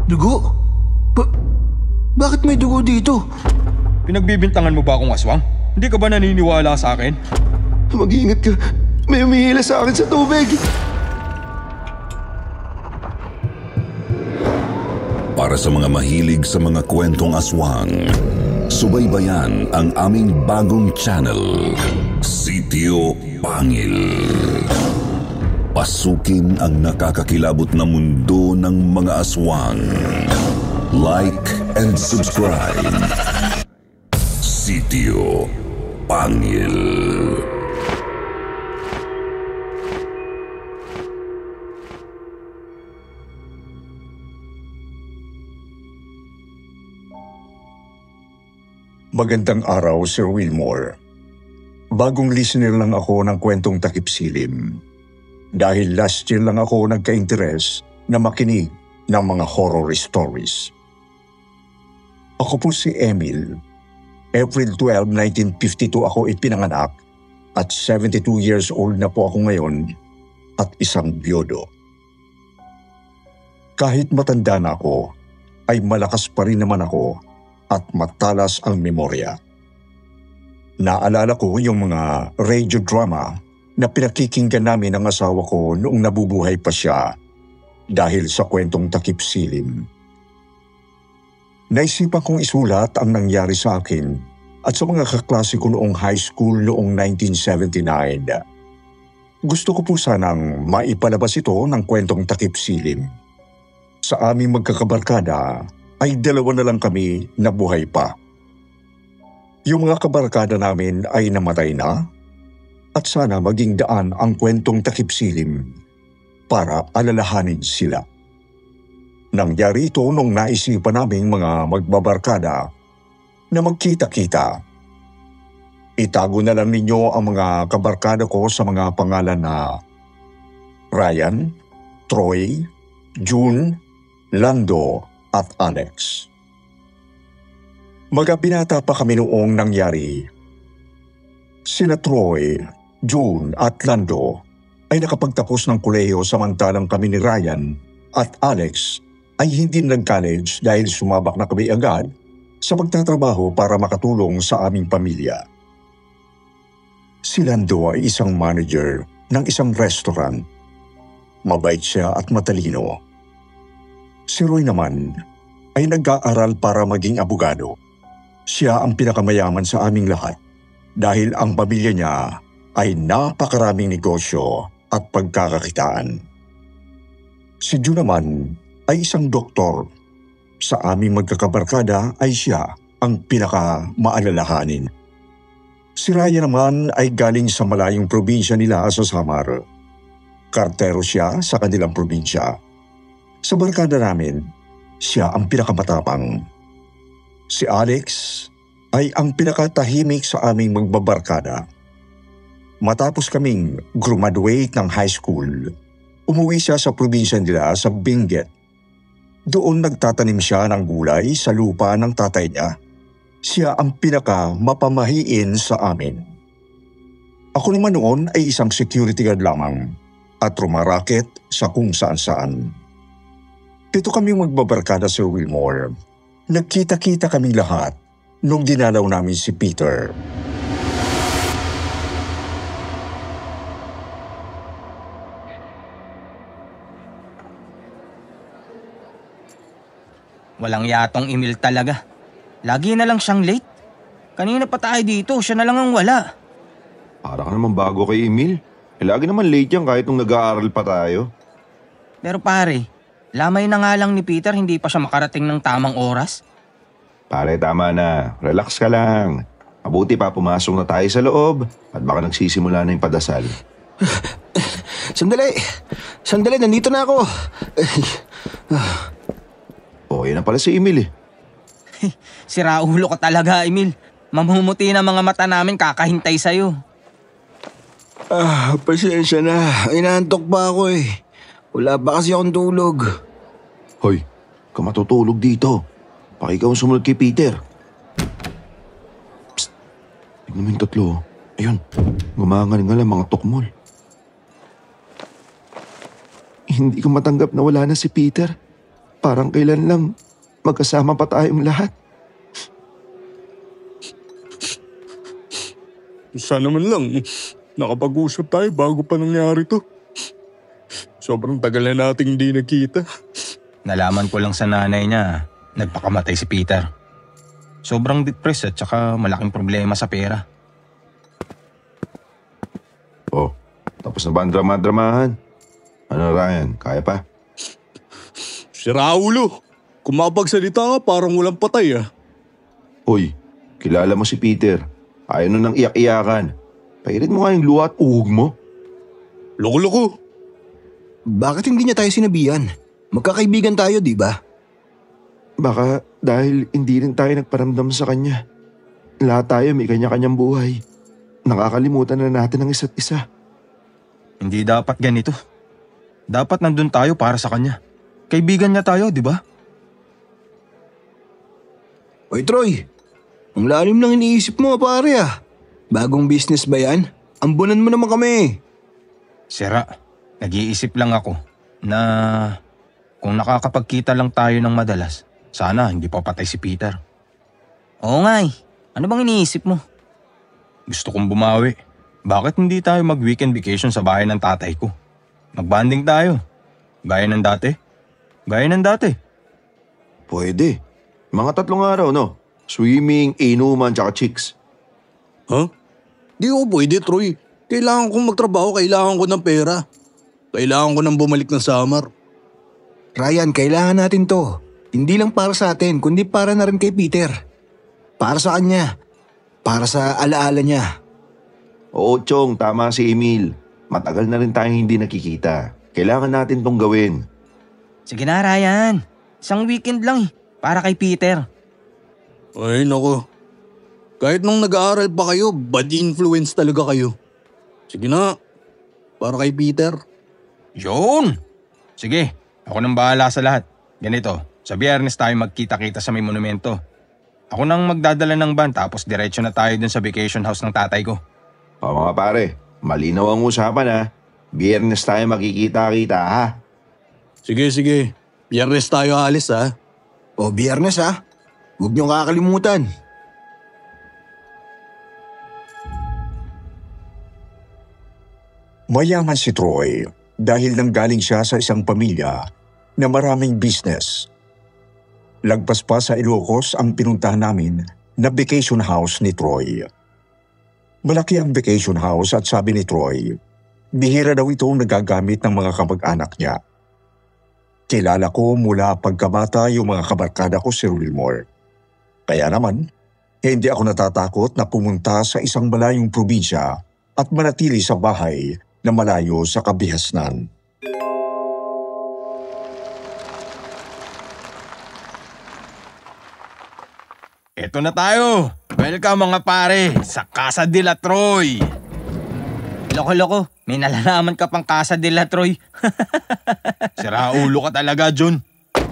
Dugo? Bakit may dugo dito? Pinagbibintangan mo ba akong aswang? Hindi ka ba naniniwala sa akin? Mag-iingat ka. May umihila sa akin sa tubig. Para sa mga mahilig sa mga kwentong aswang, subaybayan ang aming bagong channel, Sitio Pangil. Pasukin ang nakakakilabot na mundo ng mga aswang. Like and subscribe. Sitio Pangil. Magandang araw, Sir Wilmore. Bagong listener lang ako ng kwentong takip silim. Dahil last year lang ako nagka-interes na makinig ng mga horror stories. Ako po si Emil. April 12, 1952 ako ipinanganak at 72 years old na po ako ngayon at isang biyodo. Kahit matanda na ako, ay malakas pa rin naman ako at matalas ang memorya. Naalala ko yung mga radio drama na pinakikinggan namin ng asawa ko noong nabubuhay pa siya dahil sa kwentong takip silim. Naisipan kong isulat ang nangyari sa akin at sa mga kaklase ko noong high school noong 1979. Gusto ko po sanang maipalabas ito ng kwentong takip silim. Sa aming magkakabarkada, ay dalawa na lang kami na buhay pa. Yung mga kabarkada namin ay namatay na at sana maging daan ang kwentong takip silim para alalahanin sila. Nangyari ito nung naisipan naming mga magbabarkada na magkita-kita. Itago na lang ninyo ang mga kabarkada ko sa mga pangalan na Ryan, Troy, June, Lando, at Alex. Magabinata pa kami noong nangyari. Sina Troy, June at Lando ay nakapagtapos ng kolehiyo samantalang kami ni Ryan at Alex ay hindi nag-college dahil sumabak na kami agad sa pagtatrabaho para makatulong sa aming pamilya. Si Lando ay isang manager ng isang restaurant. Mabait siya at matalino. Si Roy naman ay nag-aaral para maging abogado. Siya ang pinakamayaman sa aming lahat dahil ang pamilya niya ay napakaraming negosyo at pagkakakitaan. Si June naman ay isang doktor. Sa aming magkakabarkada ay siya ang pinakamaalalahanin. Si Ryan naman ay galing sa malayong probinsya nila sa Samar. Kartero siya sa kanilang probinsya. Sa barkada namin, siya ang pinakamatapang. Si Alex ay ang pinakatahimik sa aming magbabarkada. Matapos kaming graduate ng high school, umuwi siya sa probinsya nila sa Benguet. Doon nagtatanim siya ng gulay sa lupa ng tatay niya. Siya ang pinakamapamahiin sa amin. Ako naman noon ay isang security guard lamang at rumaraket sa kung saan-saan. Pito kaming magbabarkada, Sir Wilmore. Nagkita-kita kaming lahat nung dinalaw namin si Peter. Walang yatong Emil talaga. Lagi na lang siyang late. Kanina pa tayo dito, siya na lang ang wala. Para ka naman bago kay Emil. Lagi naman late yan kahit nung nag-aaral pa tayo. Pero pare, lamay na nga lang ni Peter hindi pa siya makarating ng tamang oras. Pare, tama na. Relax ka lang. Mabuti pa pumasok na tayo sa loob at baka nagsisimula na yung padasal. Sandali, nandito na ako. Yan na pala si Emil eh. Sira ulo ka talaga, Emil. Mamumuti na mga mata namin kakahintay sa'yo. Pasensya na. Inaantok pa ako eh. Wala pa kasi akong tulog. Hoy, ka matutulog dito. Baka ikaw ang sumunod kay Peter. Psst, tignan mo yung tatlo. Ayun, gumangal-ngal ang mga tukmol. Hindi ko matanggap na wala na si Peter. Parang kailan lang magkasama pa tayong lahat. Sana man lang, nakapag-usap tayo bago pa nangyari to. Sobrang tagal na nating hindi nakita. Nalaman ko lang sa nanay niya, nagpakamatay si Peter. Sobrang depressed at saka malaking problema sa pera. Oh, tapos na ba ang drama-dramahan? Ano Ryan, kaya pa? Si Raulo, kung makapagsalita ka parang walang patay ah. Hoy, kilala mo si Peter. Ayaw nun ng iyak-iyakan. Pairit mo nga yung luha at uhog mo. Loko-loko. Bakit hindi niya tayo sinabihan? Magkakaibigan tayo, di ba? Baka dahil hindi rin tayo nagparamdam sa kanya. Lahat tayo may kanya-kanyang buhay. Nakakalimutan na natin ang isa't isa. Hindi dapat ganito. Dapat nandun tayo para sa kanya. Kaibigan niya tayo, di ba? Oy Troy, ang lalim ng iniisip mo pare ah. Bagong business ba yan? Ambunan mo naman kami. Sira, nag-iisip lang ako na kung nakakapagkita lang tayo ng madalas, sana hindi pa patay si Peter. Oo nga eh. Ano bang iniisip mo? Gusto kong bumawi. Bakit hindi tayo mag-weekend vacation sa bahay ng tatay ko? Mag-bonding tayo. Gaya ng dati. Pwede. Mga 3 araw, no? Swimming, inuman, tsaka chicks. Huh? Di ko pwede, Troy. Kailangan kong magtrabaho, kailangan ko ng pera. Kailangan ko nang bumalik ng summer. Ryan, kailangan natin to. Hindi lang para sa atin, kundi para na rin kay Peter. Para sa kanya. Para sa alaala niya. Oo, Chong, tama si Emil. Matagal na rin tayong hindi nakikita. Kailangan natin tong gawin. Sige na, Ryan. Isang weekend lang eh. Para kay Peter. Ay, nako. Kahit nung nag-aaral pa kayo, bad influence talaga kayo. Sige na. Para kay Peter. Yun! Sige, ako nang bahala sa lahat. Ganito, sa Biyernes tayo magkita-kita sa may monumento. Ako nang magdadala ng van tapos diretso na tayo dun sa vacation house ng tatay ko. O mga pare, malinaw ang usapan ha. Biyernes tayo makikita-kita ha. Sige. Biyernes tayo alis ha. O Biyernes ah. Huwag niyong kakalimutan. Mayaman si Troy dahil nanggaling siya sa isang pamilya na maraming business. Lagpas pa sa Ilocos ang pinuntahan namin na vacation house ni Troy. Malaki ang vacation house at sabi ni Troy, bihira daw itong nagagamit ng mga kamag-anak niya. Kilala ko mula pagkabata yung mga kabarkada ko si Wilmore. Kaya naman, hindi ako natatakot na pumunta sa isang malayong probinsya at manatili sa bahay na malayo sa kabihasnan. Eto na tayo. Welcome mga pare sa Casa de la Troy. Loko-loko, may nalalaman ka pang Casa de la Troy. Sira ulo ka talaga, John.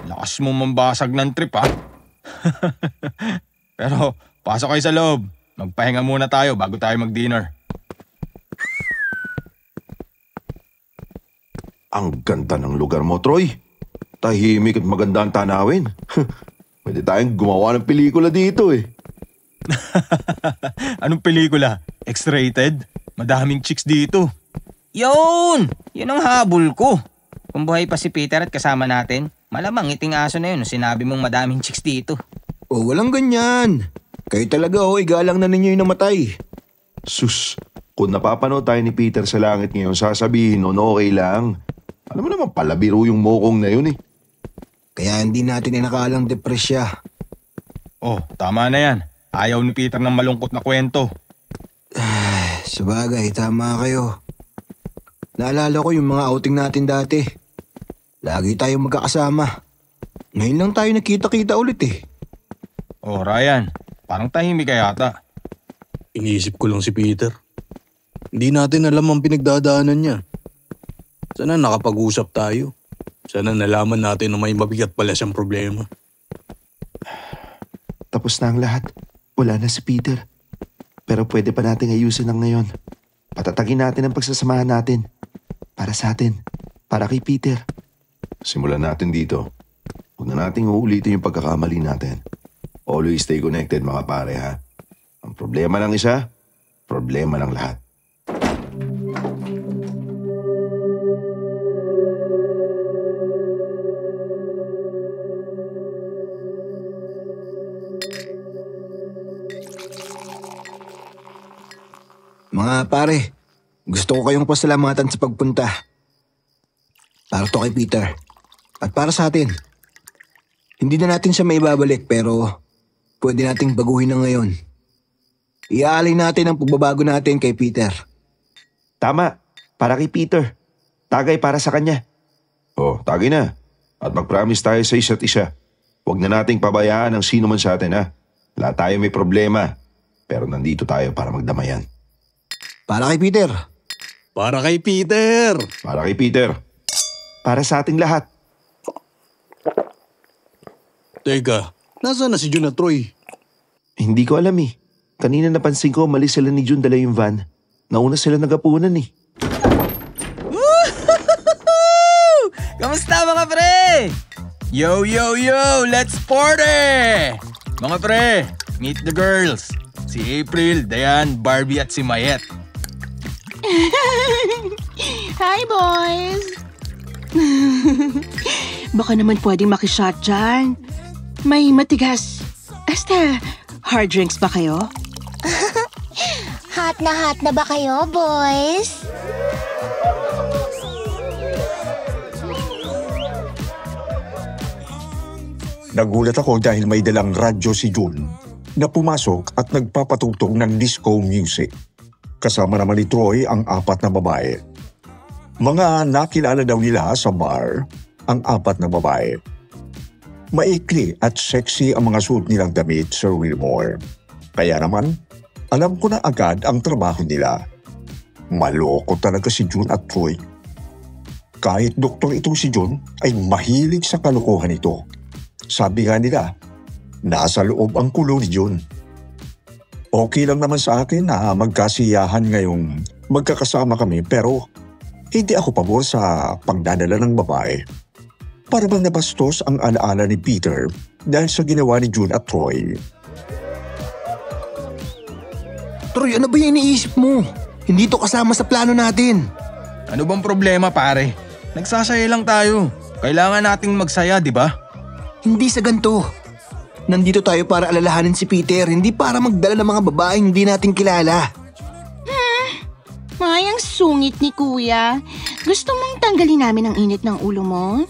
Lakas mo mambasag ng trip ha. Pero pasok kayo sa loob. Magpahinga muna tayo bago tayo mag-dinner. Ang ganda ng lugar mo, Troy. Tahimik at maganda ang tanawin. Pwede tayong gumawa ng pelikula dito eh. Anong pelikula? X-rated? Madaming chicks dito. Yun! Yun ang habol ko. Kung buhay pa si Peter at kasama natin, malamang iting aso na yun sinabi mong madaming chicks dito. O walang ganyan. Kayo talaga igalang na ninyo yung namatay. Sus, kung napapanood tayo ni Peter sa langit ngayon, sasabihin nun okay lang. Alam mo naman, palabiro yung mokong na yun eh. Kaya hindi natin inakalang depresya. Oh, tama na yan. Ayaw ni Peter ng malungkot na kwento. Sabagay, tama kayo. Naalala ko yung mga outing natin dati. Lagi tayong magkakasama. Ngayon lang tayo nakita-kita ulit eh. Oh, Ryan, parang tahimik ka yata. Iniisip ko lang si Peter. Hindi natin alam ang pinagdadaanan niya. Sana nakapag-usap tayo. Sana nalaman natin na may mabigat pala siyang problema. Tapos na ang lahat. Wala na si Peter. Pero pwede pa nating ayusin ang ngayon. Patatagin natin ang pagsasamahan natin. Para sa atin. Para kay Peter. Simulan natin dito. Huwag na nating uulitin yung pagkakamali natin. Always stay connected mga pare ha. Ang problema ng isa, problema ng lahat. Mga pare, gusto ko kayong pasalamatan sa pagpunta. Para to kay Peter. At para sa atin. Hindi na natin siya maibabalik pero pwede nating baguhin na ngayon. Iaalay natin ang pagbabago natin kay Peter. Tama, para kay Peter. Tagay para sa kanya. Tagay na. At mag-promise tayo sa isa't isa. Huwag na nating pabayaan ang sino man sa atin ha. Lahat tayo may problema. Pero nandito tayo para magdamayan. Para kay Peter. Para kay Peter! Para kay Peter. Para sa ating lahat. Teka, nasaan na si Jun at Troy? Hindi ko alam eh. Kanina napansin ko umalis sila ni Jun dala yung van. Nauna sila nagapunan eh. Kamusta mga pre? Yo, yo, yo! Let's party! Mga pre, meet the girls. Si April, Dayan, Barbie at si Mayet. Hi, boys! Baka naman pwedeng makishot dyan. May matigas. Hard drinks ba kayo? Hot na ba kayo, boys? Nagulat ako dahil may dalang radyo si Jun na pumasok at nagpapatugtog ng disco music. Kasama naman ni Troy ang 4 na babae. Mga nakilala daw nila sa bar ang 4 na babae. Maikli at sexy ang mga suot nilang damit, Sir Wilmore. Kaya naman, alam ko na agad ang trabaho nila. Maloko talaga si Jun at Troy. Kahit doktor itong si Jun ay mahilig sa kalokohan ito. Sabi nga nila, nasa loob ang kulo ni Jun. Okay lang naman sa akin na magkasiyahan ngayong magkakasama kami pero hindi ako pabor sa pagdadala ng babae. Para bang nabastos ang alaala ni Peter dahil sa ginawa ni Jun at Troy. Troy, ano ba yung iniisip mo? Hindi to kasama sa plano natin. Ano bang problema pare? Nagsasaya lang tayo. Kailangan nating magsaya, di ba? Hindi sa ganito. Nandito tayo para alalahanin si Peter, hindi para magdala ng mga babaeng hindi natin kilala. Mayang sungit ni Kuya. Gusto mong tanggalin namin ang init ng ulo mo?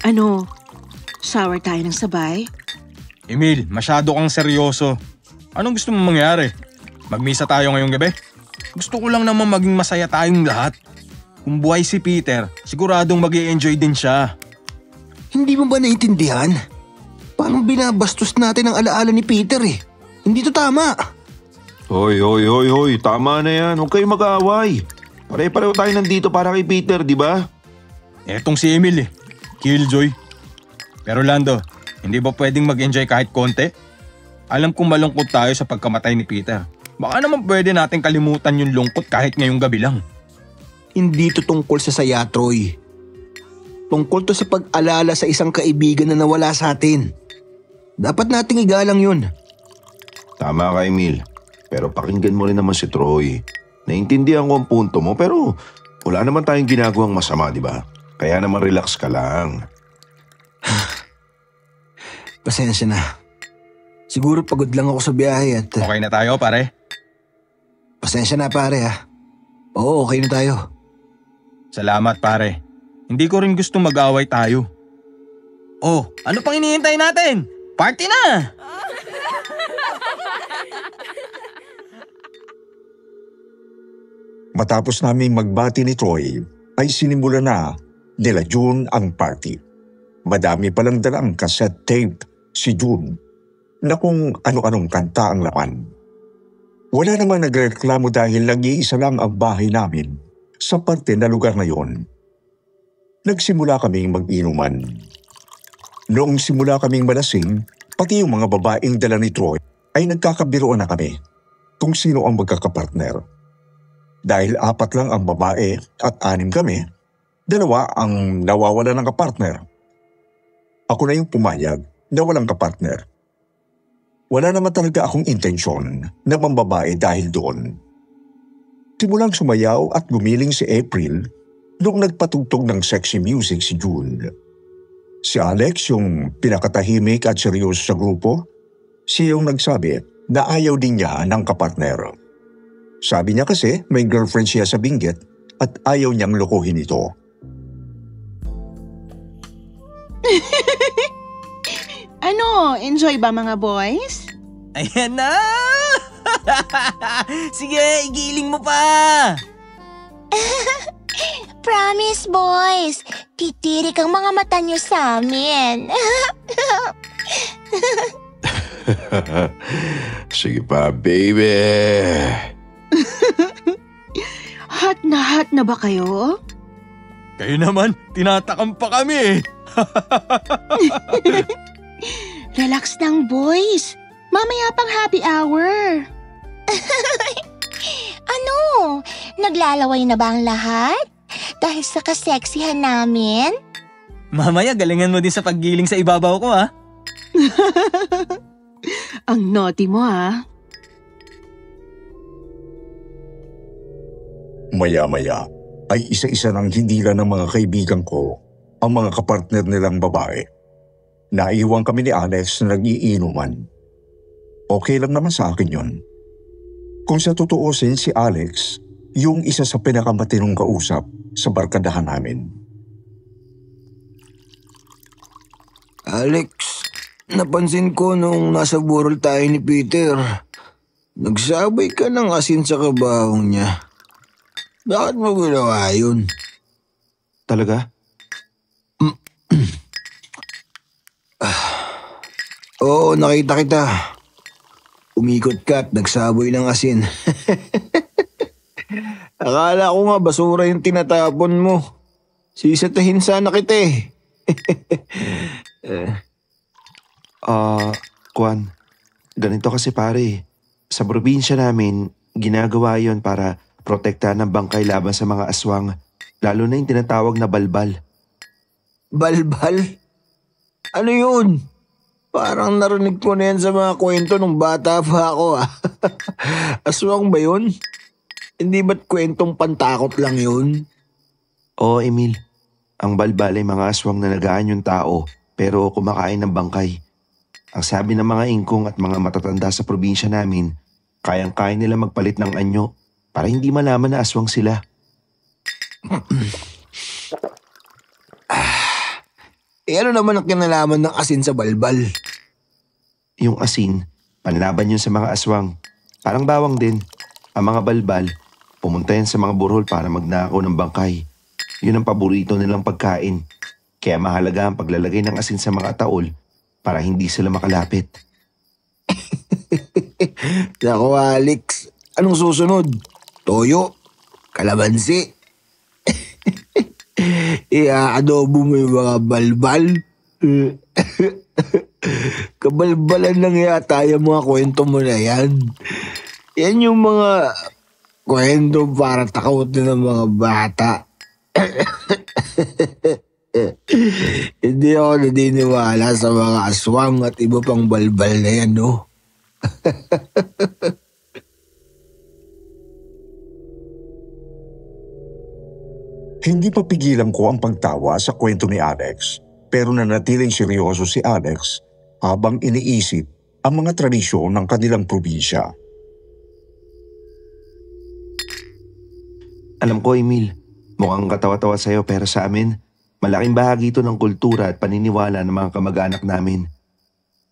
Ano? Sour tayo ng sabay? Emil, masyado kang seryoso. Anong gusto mong mangyari? Magmisa tayo ngayong gabi? Gusto ko lang naman maging masaya tayong lahat. Kung buhay si Peter, siguradong mag-i-enjoy din siya. Hindi mo ba naiintindihan? Parang binabastos natin ang alaala ni Peter eh. Hindi to tama. Hoy, tama na yan. Huwag kayong mag-aaway. Pare-pareho tayo nandito para kay Peter, di ba? Etong si Emil eh. Killjoy. Pero Lando, hindi ba pwedeng mag-enjoy kahit konti? Alam kong malungkot tayo sa pagkamatay ni Peter. Baka naman pwede natin kalimutan yung lungkot kahit ngayong gabi lang. Hindi to tungkol sa saya, Troy. Tungkol to sa pag-alala sa isang kaibigan na nawala sa atin. Dapat nating igalang yun. Tama ka, Emil. Pero pakinggan mo rin naman si Troy. Naintindihan ko ang punto mo pero wala naman tayong ginagawang masama, di ba? Kaya naman relax ka lang. Pasensya na. Siguro pagod lang ako sa biyahe at... Okay na tayo pare? Pasensya na pare ha. Oo, okay na tayo. Salamat pare. Hindi ko rin gusto mag-away tayo. Oh, ano pang hinihintay natin? Party na! Matapos naming magbati ni Troy, ay sinimula na nila June ang party. Madami palang dalang cassette tape si June na kung ano-anong kanta ang laman. Wala namang nagreklamo dahil nag-iisa lang ang bahay namin sa parte na lugar na yon. Nagsimula kaming mag-inuman. Noong simula kaming malasing, pati yung mga babaeng dala ni Troy ay nagkakabiroan na kami kung sino ang magkakapartner. Dahil 4 lang ang babae at 6 kami, Dalawa ang nawawala ng kapartner. Ako na yung pumayag na walang kapartner. Wala naman talaga akong intensyon na mambabae dahil doon. Simulang sumayaw at gumiling si April nung nagpatugtog ng sexy music si June. Si Alex, yung pinakatahimik at seryoso sa grupo, siya yung nagsabi na ayaw din niya ng kapartner. Sabi niya kasi may girlfriend siya sa Benguet at ayaw niyang lokohin ito. Ano, enjoy ba mga boys? Ayan na! Sige, igiling mo pa! Promise, boys. Titirik ang mga mata niyo sa amin. Sige pa, baby. Hot na ba kayo? Kayo naman, tinatakam pa kami eh. Relax lang, boys. Mamaya pang happy hour. Ano? Naglalaway na ba ang lahat? Dahil sa kaseksihan namin? Mamaya galingan mo din sa paggiling sa ibabaw ko ha. Ang naughty mo ha. Maya-maya ay isa-isa ng hinila ng mga kaibigan ko ang mga kapartner nilang babae. Naiwan kami ni Alex na nag-iinuman. Okay lang naman sa akin yun. Kung sa tutuusin si Alex, yung isa sa pinakamatinong kausap sa barkadahan namin. Alex, napansin ko nung nasa burol tayo ni Peter. Nagsabay ka ng asin sa kabahong niya. Bakit mo ginawa yun? Talaga? Oo, nakita kita. Umikot ka at nagsaboy ng asin. Akala ko nga basura yung tinatapon mo. Sisatahin sana kita eh. Kwan, ganito kasi pare. Sa probinsya namin, ginagawa yon para protektahan ng bangkay laban sa mga aswang, lalo na yung tinatawag na balbal. Balbal? Ano yun? Parang narinig ko na yan sa mga kwento nung bata pa ako ah. Aswang ba yun? Hindi ba't kwentong pantakot lang yun? Oo, Emil. Ang balbal ay mga aswang na nagaan yung tao pero kumakain ng bangkay. Ang sabi ng mga ingkong at mga matatanda sa probinsya namin, kayang-kaya nila magpalit ng anyo para hindi malaman na aswang sila. Ano naman ang kinalaman ng asin sa balbal? Yung asin, panlaban yun sa mga aswang. Parang bawang din. Ang mga balbal, pumunta yan sa mga burhol para magnakaw ng bangkay. Yun ang paborito nilang pagkain. Kaya mahalaga ang paglalagay ng asin sa mga taol para hindi sila makalapit. Naku Alex, anong susunod? Toyo? Kalamansi? Ia-adobo mo yung mga balbal? Kabalbalan lang yata yung mga kwento mo na yan. Yan yung mga kwento para takutin ng mga bata. Hindi ako naniniwala sa mga aswang at iba pang balbal na yan, no? Hindi papigilan ko ang pagtawa sa kwento ni Alex, pero nanatiling seryoso si Alex habang iniisip ang mga tradisyon ng kanilang probinsya. Alam ko, Emil, mukhang katawa-tawa sa'yo pero sa amin, malaking bahagi ito ng kultura at paniniwala ng mga kamag-anak namin.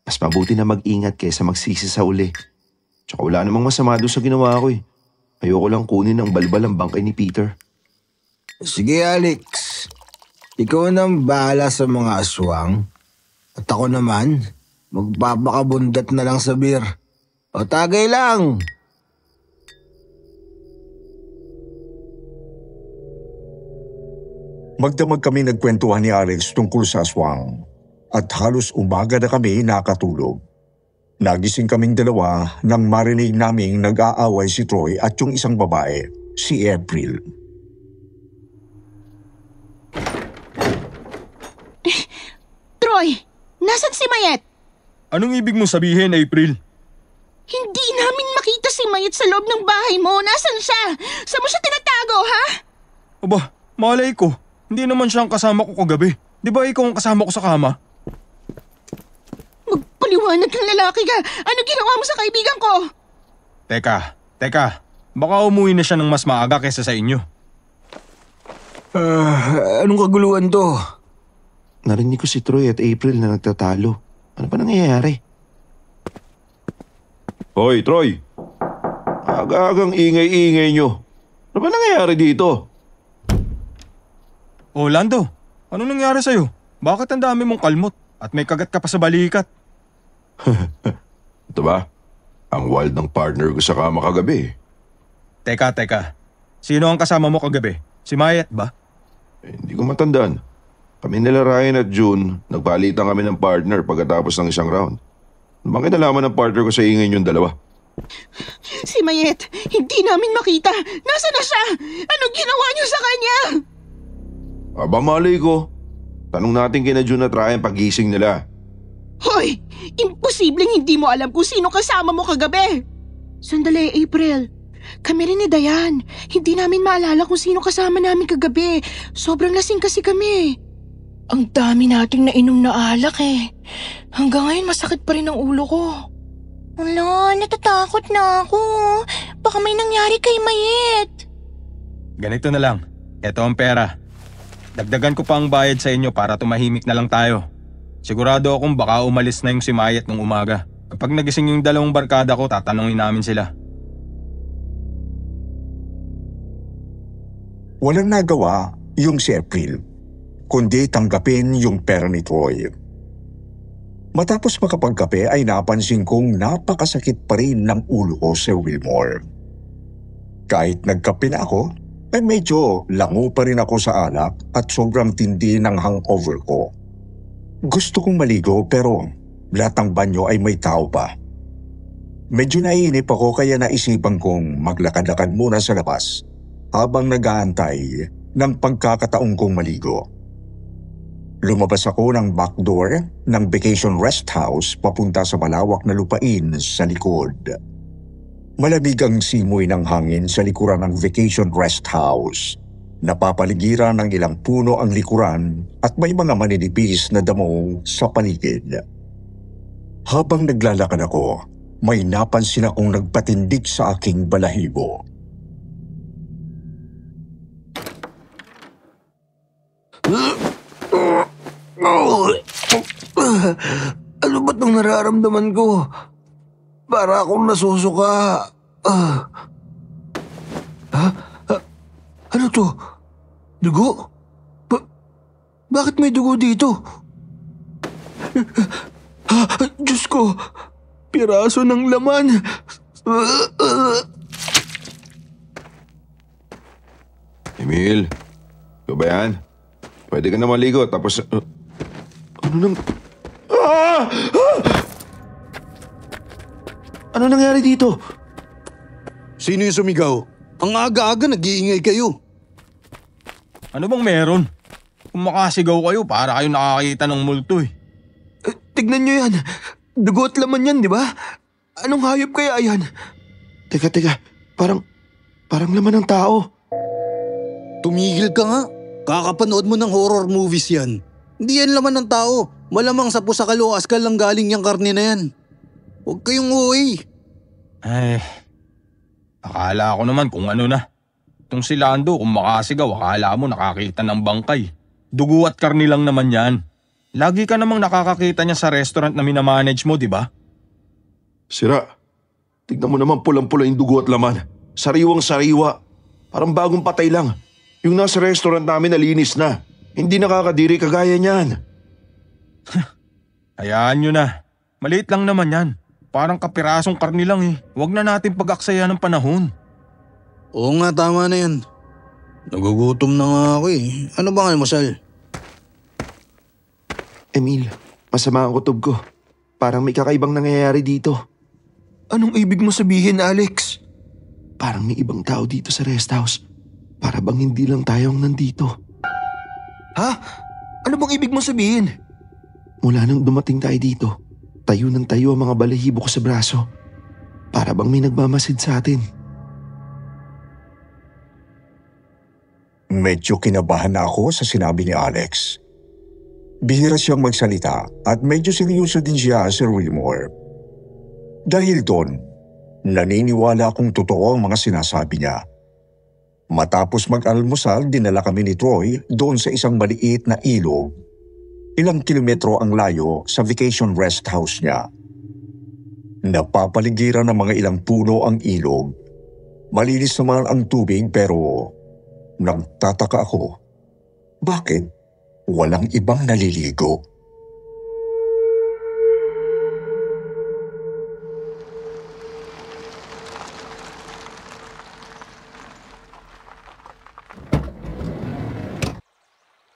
Mas mabuti na mag-ingat kaysa magsisi sa uli. Tsaka wala namang masama doon sa ginawa ko eh. Ayoko lang kunin ng balbal ang bangkay ni Peter. Sige Alex, ikaw nang bahala sa mga aswang. At ako naman, magpapakabundat na lang sa beer. O tagay lang! Magdamag kami nagkwentuhan ni Alex tungkol sa aswang at halos umaga na kami nakatulog. Nagising kaming dalawa nang marinig naming nag-aaway si Troy at yung isang babae, si April. Troy, nasan si Mayet? Anong ibig mo sabihin, April? Hindi namin makita si Mayet sa loob ng bahay mo. Nasan siya? Saan mo siya tinatago, ha? Aba, malay ko. Hindi naman siya ang kasama ko kagabi. Di ba ikaw ang kasama ko sa kama? Magpaliwanag kang lalaki ka. Ano ginawa mo sa kaibigan ko? Teka. Baka umuwi na siya ng mas maaga kaysa sa inyo. Anong kaguluhan to? Narinig ko si Troy at April na nagtatalo. Ano ba nangyayari? Hoy, Troy! Aga-agang ingay-ingay nyo. Ano ba nangyayari dito? Oh, Lando, anong nangyari sa'yo? Bakit ang dami mong kalmot at may kagat ka pa sa balikat? Ito ba? Ang wild ng partner ko sa kama kagabi. Teka. Sino ang kasama mo kagabi? Si Mayet ba? Hindi ko matandaan. Kami nila Ryan at June, nagpalitan kami ng partner pagkatapos ng isang round. Bakit nalaman ng partner ko sa ingay yung dalawa? Si Mayet, hindi namin makita. Nasaan na siya? Anong ginawa niyo sa kanya? Aba malay ko. Tanong natin kina June at Ryan pagising nila. Hoy! Imposibleng hindi mo alam kung sino kasama mo kagabi! Sandali, April. Kami rin ni Dayan. Hindi namin maalala kung sino kasama namin kagabi. Sobrang lasing kasi kami. Ang dami nating nainom na alak eh. Hanggang ngayon masakit pa rin ang ulo ko. Wala, natatakot na ako. Baka may nangyari kay Mayet. Ganito na lang. Ito ang pera. Dagdagan ko pa ang bayad sa inyo para tumahimik na lang tayo. Sigurado akong baka umalis na yung si Mayet nung umaga. Kapag nagising yung dalawang barkada ko, tatanungin namin sila. Walang nagawa yung si April, kundi tanggapin yung pera ni Troy. Matapos makapagkape ay napansin kong napakasakit pa rin ng ulo ko si Wilmore. Kahit nagkape na ako, ay medyo lango pa rin ako sa alak at sobrang tindi ng hangover ko. Gusto kong maligo pero lahat ng banyo ay may tao pa. Medyo naiinip ako kaya naisipan kong maglakad-lakad muna sa labas habang nag-aantay ng pagkakataong kong maligo. Lumabas ako ng back door ng vacation rest house papunta sa malawak na lupain sa likod. Malamig ang simoy ng hangin sa likuran ng vacation rest house. Napapaligiran ng ilang puno ang likuran at may mga maninipis na damo sa paligid. Habang naglalakad ako, may napansin akong nagpatindig sa aking balahibo. Ano ba't nang nararamdaman ko? Para akong nasusuka. Ano to? Dugo? Bakit may dugo dito? Diyos ko! Piraso ng laman! Emil, ito ba yan? Pwede ka na maligo tapos... ano nang... Ano nangyari dito? Sino yung sumigaw? Ang aga-aga nag-iingay kayo. Ano bang meron? Kung makasigaw kayo, para kayo nakakita ng multo eh. Tignan nyo yan. Dugo at laman yan, di ba? Anong hayop kaya yan? Teka. Parang laman ng tao. Tumigil ka nga. Kakapanood mo ng horror movies yan. Hindi yan laman ng tao. Malamang sa pusakalo askal lang galing yung karne na yan. Huwag kayong uwi. Ay, akala ko naman kung ano na. Itong si Lando, kung makasigaw, akala mo nakakita ng bangkay. Dugo at karni lang naman yan. Lagi ka namang nakakakita niya sa restaurant na minamanage mo, di ba? Sira, tignan mo naman pulang-pula yung dugo at laman. Sariwang-sariwa. Parang bagong patay lang. Yung nasa restaurant namin nalinis na. Hindi nakakadiri kagaya niyan. Hayaan nyo na. Maliit lang naman yan. Parang kapirasong karni lang eh. Huwag na natin pag-aksaya ng panahon. Oo nga, tama na yan. Nagugutom na nga ako eh. Ano bang almusal? Emil, masama ang kutob ko. Parang may kakaibang nangyayari dito. Anong ibig mo sabihin, Alex? Parang may ibang tao dito sa rest house. Para bang hindi lang tayo ang nandito. Ha? Ano Ano bang ibig mo sabihin? Mula nang dumating tayo dito, tayo ng tayo ang mga balahibo ko sa braso. Para bang may nagmamasid sa atin. Medyo kinabahan na ako sa sinabi ni Alex. Bihira siyang magsalita at medyo seryoso din siya, Sir Wilmore. Dahil doon, naniniwala akong totoo ang mga sinasabi niya. Matapos mag-almusal, dinala kami ni Troy doon sa isang maliit na ilog. Ilang kilometro ang layo sa vacation rest house niya. Napapaligiran ng mga ilang puno ang ilog. Malinis naman ang tubig pero nagtataka ako. Bakit walang ibang naliligo?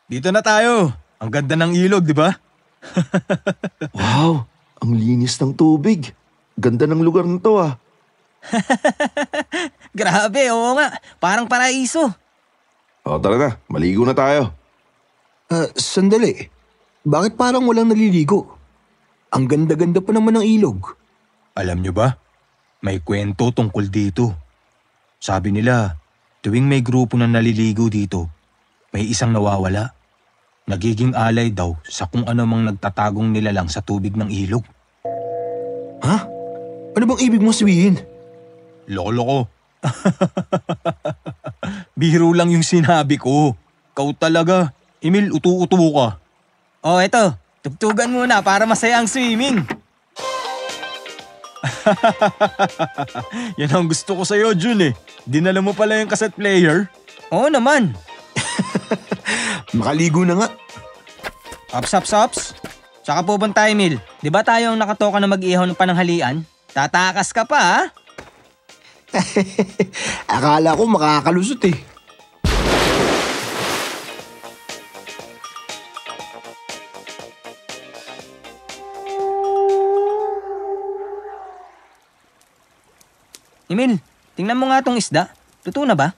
Dito na tayo. Ang ganda ng ilog, di ba? Wow, ang linis ng tubig. Ganda ng lugar nito ah. Grabe, oo nga. Parang paraiso. O tara na, maligo na tayo. Sandali. Bakit parang walang naliligo? Ang ganda-ganda pa naman ng ilog. Alam nyo ba? May kwento tungkol dito. Sabi nila, tuwing may grupo na naliligo dito, may isang nawawala. Nagiging alay daw sa kung ano mang nagtatagong nilalang sa tubig ng ilog. Ha? Ano bang ibig mo sabihin? Loko-loko. Biro lang yung sinabi ko. Kau talaga. Emil, utu-utu ka. Oh, eto. Tugtugan muna para masaya ang swimming. Yan ang gusto ko sa'yo, Jun eh. Dinala mo pala yung cassette player. Oo naman. Makaligo na nga. Ops. Tsaka po bang tayo, Mil? Di ba tayo ang nakatoka na mag-ihaw ng pananghalian? Tatakas ka pa, ha? Akala ko makakalusot eh. Emil, tingnan mo nga tong isda. Luto na ba?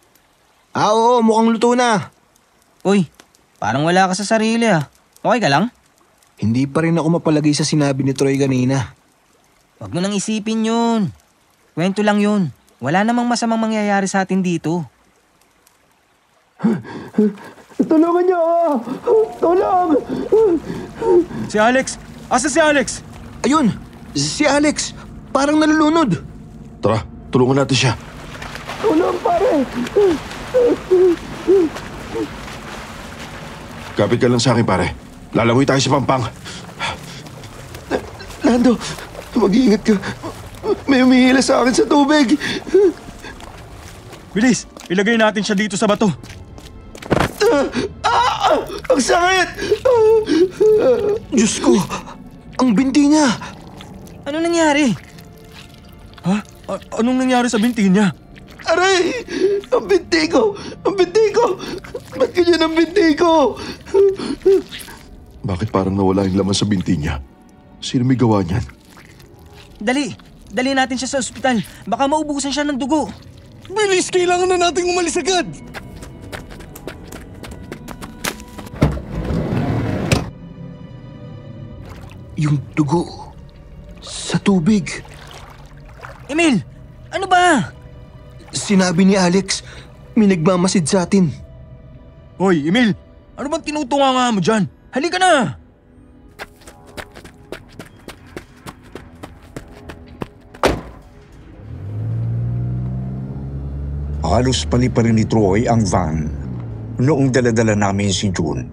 Oo, mukhang luto na. Uy, parang wala ka sa sarili ah. Okay ka lang? Hindi pa rin ako mapalagay sa sinabi ni Troy kanina. Huwag mo nang isipin yun. Kwento lang yun. Wala namang masamang mangyayari sa atin dito. Tulungan niyo ako! Tulong! Si Alex! Asa si Alex? Ayun! Si Alex! Parang nalulunod! Tara, tulungan natin siya. Tulong, pare! Kapit ka lang sa akin, pare. Lalangoy tayo sa pampang. Lando, mag-iingat ka. May umihila sa akin sa tubig. Bilis! Ilagay natin siya dito sa bato. Ang sakit! Diyos ko! Ang binti niya! Ano nangyari? Ha? Anong nangyari sa binti niya? Aray! Ang binti ko! Ang binti ko! Ba't ganyan ang binti ko? Bakit parang nawala yung laman sa binti niya? Sino may gawa niyan? Dali natin siya sa ospital. Baka maubusan siya ng dugo. Bilis! Kailangan na nating umalis agad! Yung dugo sa tubig. Emil, ano ba? Sinabi ni Alex, may nagmamasid sa atin. Hoy, Emil! Ano bang tinutunga mo dyan? Halika na! Halos paliparin ni Troy ang van noong daladala namin si June.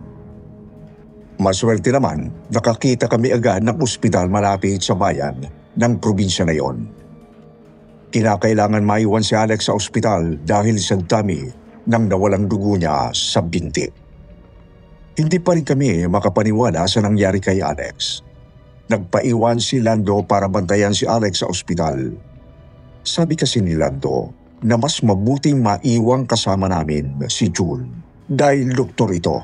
Maswerte naman, nakakita kami agad ng ospital malapit sa bayan ng probinsya na yon. Kinakailangan maiwan si Alex sa ospital dahil sa dami ng nawalang dugo niya sa binti. Hindi pa rin kami makapaniwala sa nangyari kay Alex. Nagpaiwan si Lando para bantayan si Alex sa ospital. Sabi kasi ni Lando na mas mabuting maiwang kasama namin si June dahil doktor ito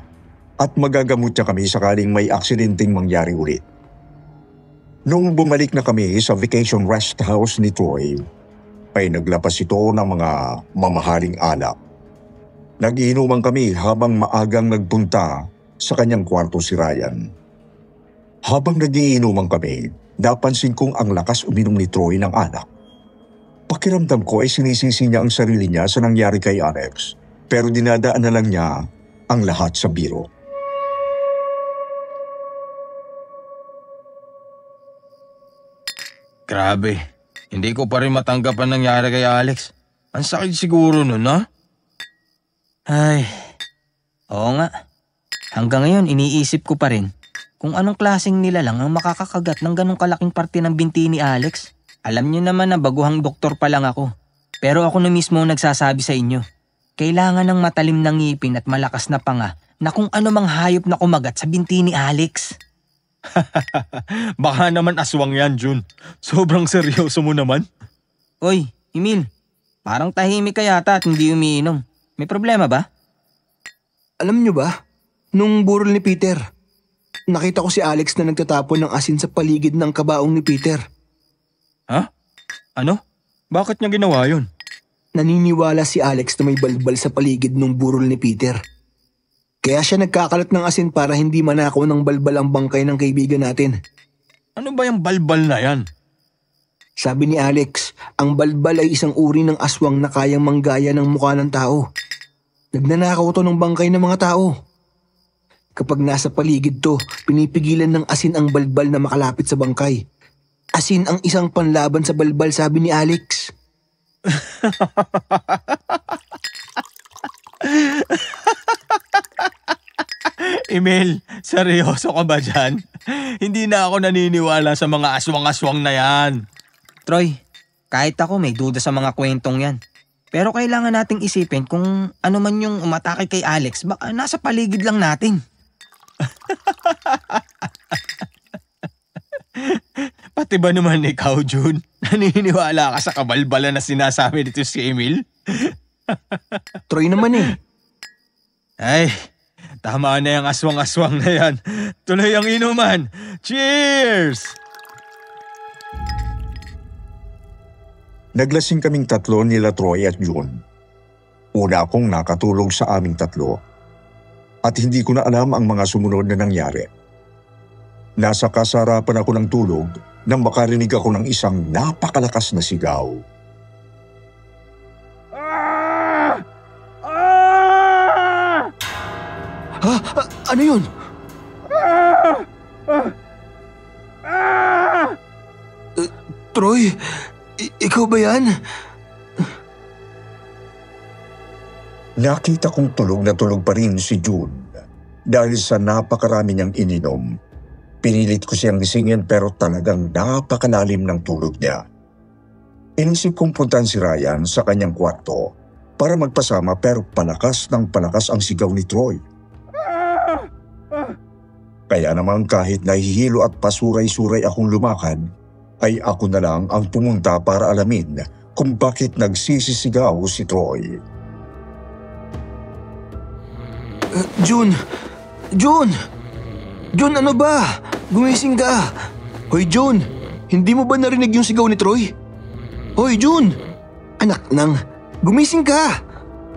at magagamot niya kami sakaling may aksidenteng mangyari ulit. Nung bumalik na kami sa vacation rest house ni Troy, ay naglapas ito ng mga mamahaling alak. Nag-iinuman kami habang maagang nagpunta sa kanyang kwarto si Ryan. Habang nagiinuman kami, napansin kong ang lakas uminom ni Troy ng alak. Pakiramdam ko ay sinisisi niya ang sarili niya sa nangyari kay Alex, pero dinadaan na lang niya ang lahat sa biro. Grabe, hindi ko pa rin matanggap ang nangyari kay Alex. Ang sakit siguro nun, ha? Ay, oo nga. Hanggang ngayon iniisip ko pa rin kung anong klaseng nilalang ang makakakagat ng ganong kalaking parte ng binti ni Alex. Alam niyo naman na baguhang doktor pa lang ako. Pero ako na mismo nagsasabi sa inyo. Kailangan ng matalim na ngipin at malakas na panga na kung ano mang hayop na kumagat sa binti ni Alex. Baka naman aswang yan, Jun. Sobrang seryoso mo naman. Oy, Emil. Parang tahimik ka yata at hindi umiinom. May problema ba? Alam niyo ba, nung burol ni Peter, nakita ko si Alex na nagtatapon ng asin sa paligid ng kabaong ni Peter. Ha? Ano? Bakit niya ginawa yun? Naniniwala si Alex na may balbal sa paligid ng burol ni Peter. Kaya siya nagkakalat ng asin para hindi manakaw ng balbal ang bangkay ng kaibigan natin. Ano ba yung balbal na yan? Sabi ni Alex, ang balbal ay isang uri ng aswang na kayang manggaya ng mukha ng tao. Nagnanakaw to ng bangkay ng mga tao. Kapag nasa paligid to, pinipigilan ng asin ang balbal na makalapit sa bangkay. Asin ang isang panlaban sa balbal, sabi ni Alex. Emil, seryoso ka ba dyan? Hindi na ako naniniwala sa mga aswang-aswang na yan. Troy, kahit ako may duda sa mga kwentong yan. Pero kailangan nating isipin kung ano man yung umatake kay Alex, baka nasa paligid lang natin. Pati ba naman ikaw, Jun? Naniniwala ka sa kabalbala na sinasabi dito si Emil? Troy naman eh. Ay, tama na yung aswang-aswang na yan. Tuloy ang inuman. Cheers! Naglasing kaming tatlo nila Troy at June. Una akong nakatulog sa aming tatlo at hindi ko na alam ang mga sumunod na nangyari. Nasa kasarapan ako ng tulog nang makarinig ako ng isang napakalakas na sigaw. Ha? Ano yun? Troy, ikaw ba yan? Nakita kong tulog na tulog pa rin si June dahil sa napakarami niyang ininom. Pinilit ko siyang gisingin pero talagang napakalalim ng tulog niya. Inisip kong puntahan si Ryan sa kanyang kwarto para magpasama pero palakas ng palakas ang sigaw ni Troy. Kaya naman kahit nahihilo at pasuray-suray akong lumakad, ay ako na lang ang pumunta para alamin kung bakit nagsisisigaw si Troy. June! June! June, ano ba? Gumising ka! Hoy, June! Hindi mo ba narinig yung sigaw ni Troy? Hoy, June! Anak nang, gumising ka!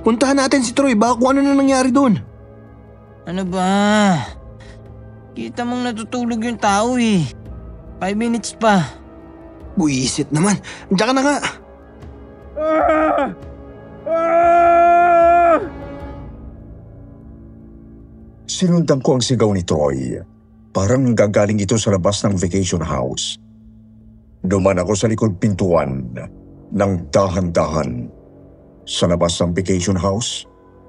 Puntahan natin si Troy, baka kung ano na nangyari doon. Ano ba? Kita mong natutulog yung tao eh. 5 minutes pa. Buisit naman. Diyan ka na nga. Sinundan ko ang sigaw ni Troy. Parang gagaling ito sa labas ng vacation house. Duman ako sa likod pintuan ng dahan-dahan. Sa labas ng vacation house,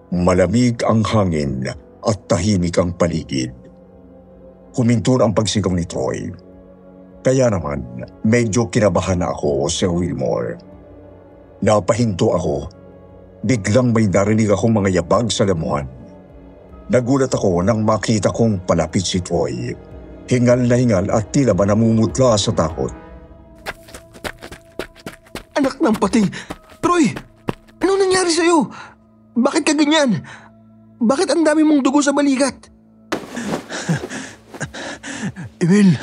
malamig ang hangin at tahimik ang paligid. Huminto ang pagsigaw ni Troy. Kaya naman, medyo kinabahan na ako, Sir Wilmore. Napahinto ako. Biglang may narinig akong mga yabag sa lamuhan. Nagulat ako nang makita kong palapit si Troy. Hingal na hingal at tila ba namumutla sa takot. Anak ng pating! Troy! Ano nangyari sa'yo? Bakit ka ganyan? Bakit ang dami mong dugo sa balikat? Emil,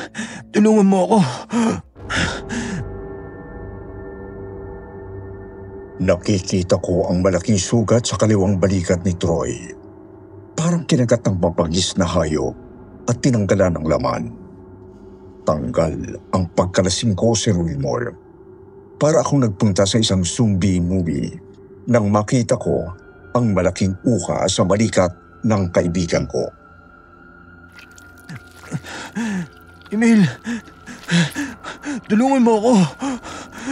tulungan mo ako. Nakikita ko ang malaking sugat sa kaliwang balikat ni Troy. Parang kinagat ng mapagis na hayop at tinanggalan ng laman. Tanggal ang pagkalasing ko, Sir Wilmore. Para akong nagpunta sa isang zombie movie nang makita ko ang malaking uka sa balikat ng kaibigan ko. Emil, tulungan mo ako.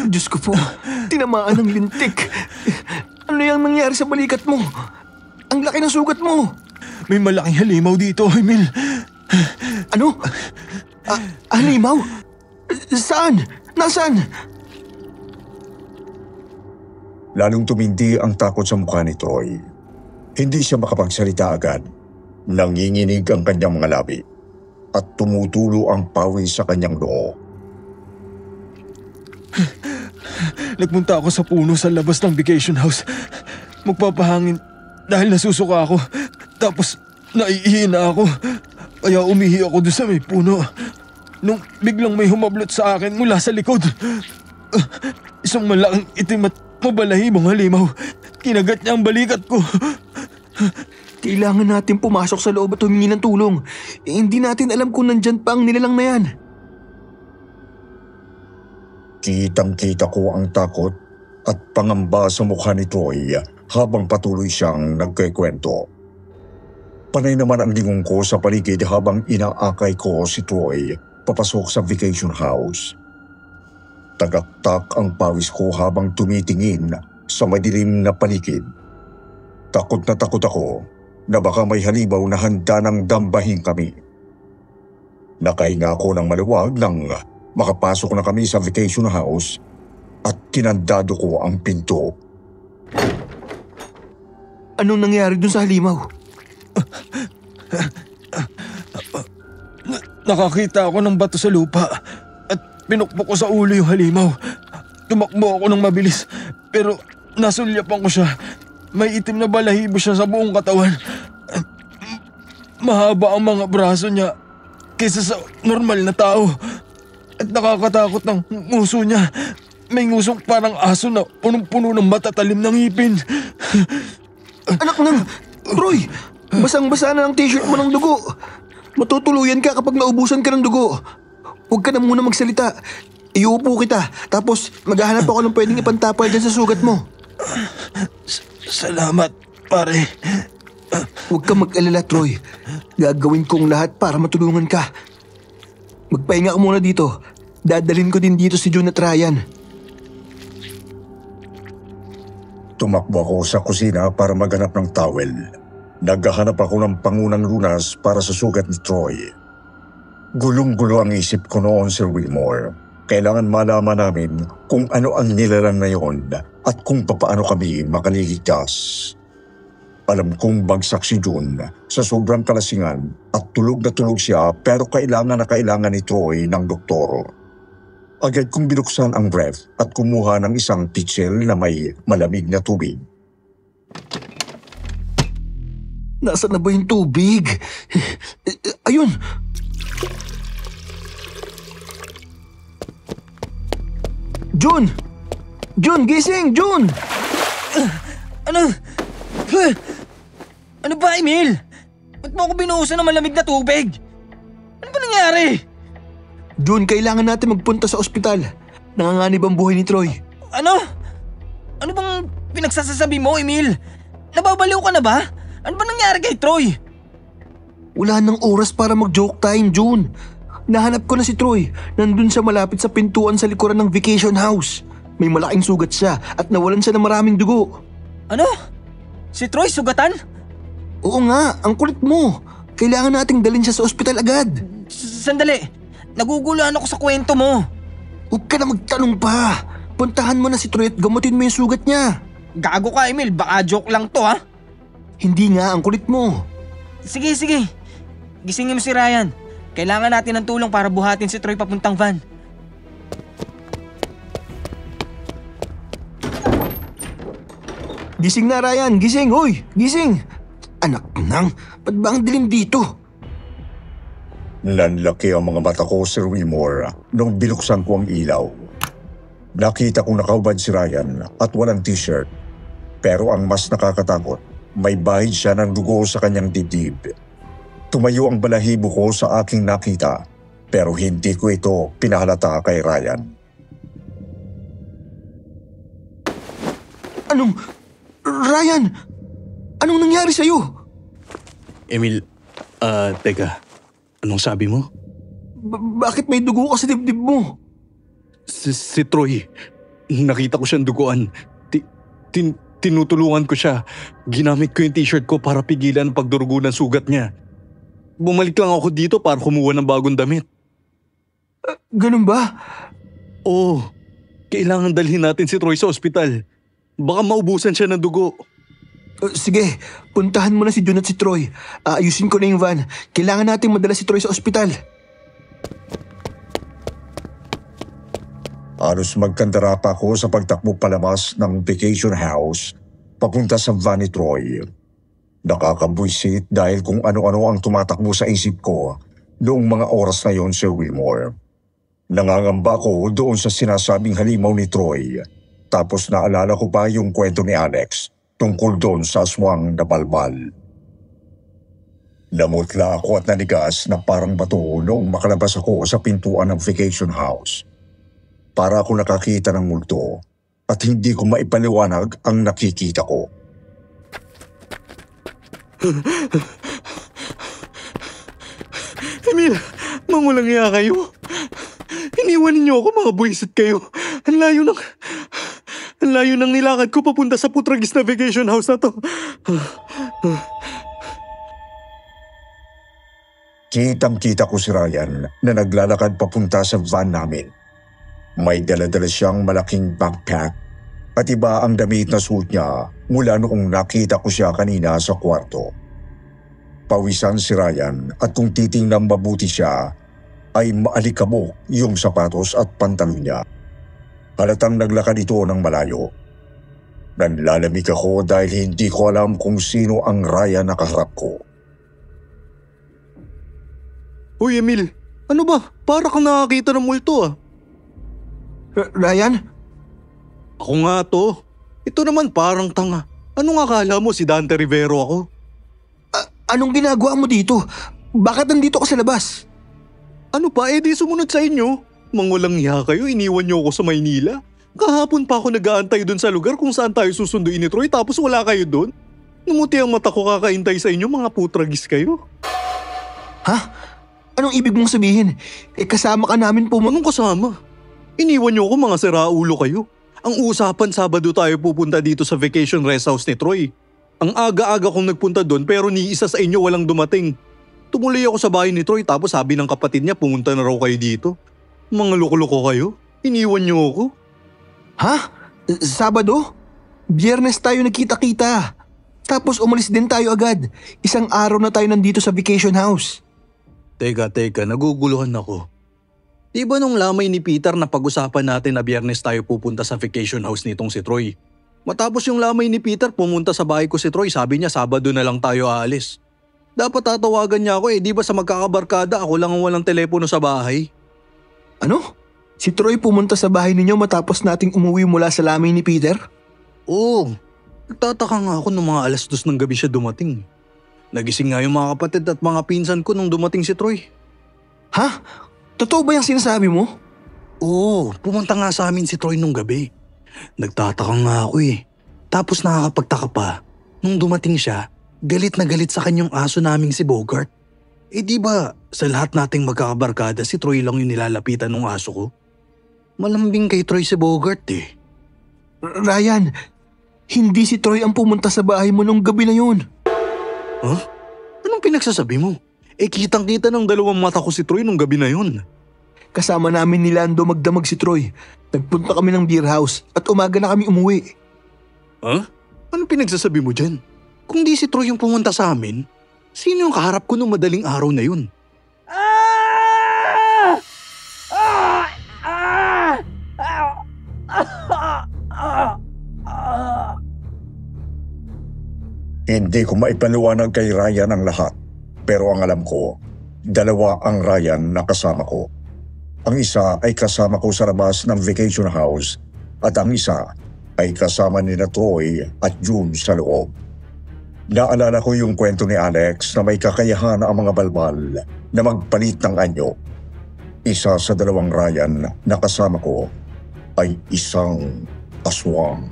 Diyos ko po, tinamaan ng lintik. Ano yung nangyari sa balikat mo? Ang laki ng sugat mo. May malaking halimaw dito, Emil. Ano? Halimaw? Saan? Nasaan? Lalong tumindi ang takot sa mukha ni Troy. Hindi siya makapagsalita agad. Nanginginig ang kanyang mga labi at tumutulo ang pawis sa kanyang noo. Nagpunta ako sa puno sa labas ng vacation house. Magpapahangin dahil nasusuka ako. Tapos naiihi na ako. Kaya umihi ako doon sa may puno. Nung biglang may humablot sa akin mula sa likod. Isang malaking itim at mabalahibong halimaw. Kinagat niya ang balikat ko. Kailangan natin pumasok sa loob at humingi ng tulong. Hindi natin alam kung nandyan pa ang nilalang na yan. Kitang-kita ko ang takot at pangamba sa mukha ni Troy habang patuloy siyang nagkikwento. Panay naman ang lingon ko sa paligid habang inaakay ko si Troy papasok sa vacation house. Tagaktak ang pawis ko habang tumitingin sa madilim na paligid. Takot ako na baka may halimaw na handa ng dambahin kami. Nakahinga ako ng maluwag nang makapasok na kami sa vacation house at kinandado ko ang pinto. Anong nangyari dun sa halimaw? Nakakita ako ng bato sa lupa at pinukpok ko sa ulo yung halimaw. Tumakbo ako ng mabilis pero nasulyapan ko siya. May itim na balahibo siya sa buong katawan. Mahaba ang mga braso niya kaysa sa normal na tao. At nakakatakot ng nguso niya. May ngusong parang aso na punong-puno ng matatalim ng ngipin. Anak ng... Troy! Basang-basa na ang t-shirt mo ng dugo. Matutuluyan ka kapag naubusan ka ng dugo. Huwag ka na muna magsalita. Iuupo kita. Tapos maghahanap ako ng pwedeng ipantapal dyan sa sugat mo. Salamat, pare. Huwag ka mag-alala, Troy. Gagawin kong lahat para matulungan ka. Magpahinga ka muna dito. Dadalhin ko din dito si June at Ryan. Tumakbo ako sa kusina para maghanap ng towel. Naghahanap ako ng pangunang lunas para sa sugat ni Troy. Gulong-gulo ang isip ko noon, Sir Wilmore. Kailangan malaman namin kung ano ang nilalang na yon at kung papaano kami makaliligtas. Alam kong bagsak si June sa sobrang kalasingan at tulog na tulog siya pero kailangan na kailangan ni Troy ng doktor. Agad kong binuksan ang ref at kumuha ng isang pitsil na may malamig na tubig. Nasaan na ba yung tubig? Ayun! June! June, gising! June! Ano? Ano ba, Emil? Ba't mo ako binuhusan ng malamig na tubig? Ano ba nangyari? June, kailangan natin magpunta sa ospital. Nanganganib ang buhay ni Troy. Ano? Ano bang pinagsasasabi mo, Emil? Nababaliw ka na ba? Ano ba nangyari kay Troy? Wala nang oras para mag-joke time, June. Nahanap ko na si Troy. Nandun siya malapit sa pintuan sa likuran ng vacation house. May malaking sugat siya at nawalan siya ng maraming dugo. Ano? Si Troy sugatan? Oo nga, ang kulit mo. Kailangan nating dalhin siya sa ospital agad. Sandali. Naguguluhan ako sa kwento mo. Huwag ka na magtanong pa. Puntahan mo na si Troy at gamutin mo yung sugat niya. Gago ka, Emil. Baka joke lang to, ha? Hindi nga, ang kulit mo. Sige. Gisingin mo si Ryan. Kailangan natin ng tulong para buhatin si Troy papuntang van. Gising na, Ryan. Gising, hoy. Gising. Anak nang, ba't ba ang dilim dito? Nanlaki ang mga mata ko, Sir Wilmore, nung binuksan ko ang ilaw. Nakita kong nakaubad si Ryan at walang t-shirt. Pero ang mas nakakatakot, May bahid siya ng dugo sa kanyang dibdib. Tumayo ang balahibo ko sa aking nakita, pero hindi ko ito pinahalata kay Ryan. Ryan! Anong nangyari sa'yo? Emil, teka. Anong sabi mo? Bakit may dugo ka sa dibdib mo? Si Troy. Nakita ko siyang duguan. Tinutulungan ko siya. Ginamit ko yung t-shirt ko para pigilan ang pagdurugo ng sugat niya. Bumalik lang ako dito para kumuha ng bagong damit. Ganun ba? Oo. Kailangan dalhin natin si Troy sa ospital. Baka maubusan siya ng dugo. Sige, puntahan mo na si June at si Troy. Ayusin ko na yung van. Kailangan natin madala si Troy sa ospital. Halos magkandara pa ako sa pagtakbo palabas ng vacation house papunta sa van ni Troy. Nakakabwisit dahil kung ano-ano ang tumatakbo sa isip ko noong mga oras na yon, Sir Wilmore. Nangangamba ko doon sa sinasabing halimaw ni Troy. Tapos naalala ko pa yung kwento ni Alex tungkol doon sa aswang na balbal. Namutla ako at nanigas na parang bato noong makalabas ako sa pintuan ng vacation house. Para ako nakakita ng multo at hindi ko maipaliwanag ang nakikita ko. Emil, mangulang iya kayo. Iniwan niyo ako, mga buwisit kayo. Ang layo ng nilakad ko papunta sa putragis na vacation house na to. Kitang-kita ko si Ryan na naglalakad papunta sa van namin. May dala-dala siyang malaking backpack at iba ang damit na suot niya mula noong nakita ko siya kanina sa kwarto. Pawisan si Ryan at kung titingnan mabuti siya ay maalikabok yung sapatos at pantalon niya. Halatang naglakad ito ng malayo. Nanlalamig ako dahil hindi ko alam kung sino ang Ryan na kaharap ko. Uy, Emil, ano ba? Para kang nakakita ng multo ah. Ryan? Ako nga to. Ito naman parang tanga. Anong akala mo si Dante Rivero ako? Anong ginagawa mo dito? Bakit nandito ka sa labas? Ano pa, di sumunod sa inyo. Mangulang hiya kayo, iniwan niyo ako sa Maynila. Kahapon pa ako nag-aantay doon sa lugar kung saan tayo susunduin ni Troy tapos wala kayo doon. Numuti ang mata ko kakaintay sa inyo, mga putragis kayo. Ha? Anong ibig mong sabihin? Kasama ka namin po. Anong kasama? Iniwan niyo ako, mga siraulo kayo. Ang usapan, Sabado tayo pupunta dito sa vacation rest house ni Troy. Ang aga-aga kong nagpunta doon pero ni isa sa inyo walang dumating. Tumuloy ako sa bahay ni Troy tapos sabi ng kapatid niya pumunta na raw kayo dito. Mga loko-loko kayo? Iniwan niyo ako? Ha? Sabado? Biyernes tayo nagkita-kita. Tapos umalis din tayo agad. Isang araw na tayo nandito sa vacation house. Teka, naguguluhan ako. Di ba nung lamay ni Peter na pag-usapan natin na Biyernes tayo pupunta sa vacation house nitong si Troy? Matapos yung lamay ni Peter pumunta sa bahay ko si Troy, sabi niya Sabado na lang tayo aalis. Dapat tatawagan niya ako di ba sa magkakabarkada ako lang ang walang telepono sa bahay? Ano? Si Troy pumunta sa bahay ninyo matapos nating umuwi mula sa lamay ni Peter? Oo. Nagtataka nga ako nung mga 2:00 ng gabi siya dumating. Nagising nga yung mga kapatid at mga pinsan ko nung dumating si Troy. Ha? Totoo ba yung sinasabi mo? Oo, pumunta nga sa amin si Troy nung gabi. Nagtataka nga ako Tapos nakakapagtaka pa, nung dumating siya, galit na galit sa kanyang aso naming si Bogart. Di ba sa lahat nating magkakabarkada si Troy lang yung nilalapitan ng aso ko? Malambing kay Troy si Bogart Ryan, hindi si Troy ang pumunta sa bahay mo nung gabi na yun. Huh? Anong pinagsasabi mo? Kitang-kita ng dalawang mata ko si Troy nung gabi na yun. Kasama namin ni Lando magdamag si Troy. Nagpunta kami ng beer house at umaga na kami umuwi. Huh? Anong pinagsasabi mo dyan? Kung di si Troy yung pumunta sa amin, sino yung kaharap ko nung madaling araw na yun? Hindi ko maipaliwanag kay Ryan ang lahat. Pero ang alam ko, 2 ang Ryan na kasama ko. Ang isa ay kasama ko sa labas ng vacation house at ang isa ay kasama ni Troy at June sa loob. Naalala ko yung kwento ni Alex na may kakayahan ang mga balbal na magpalit ng anyo. Isa sa 2 Ryan na kasama ko ay isang aswang.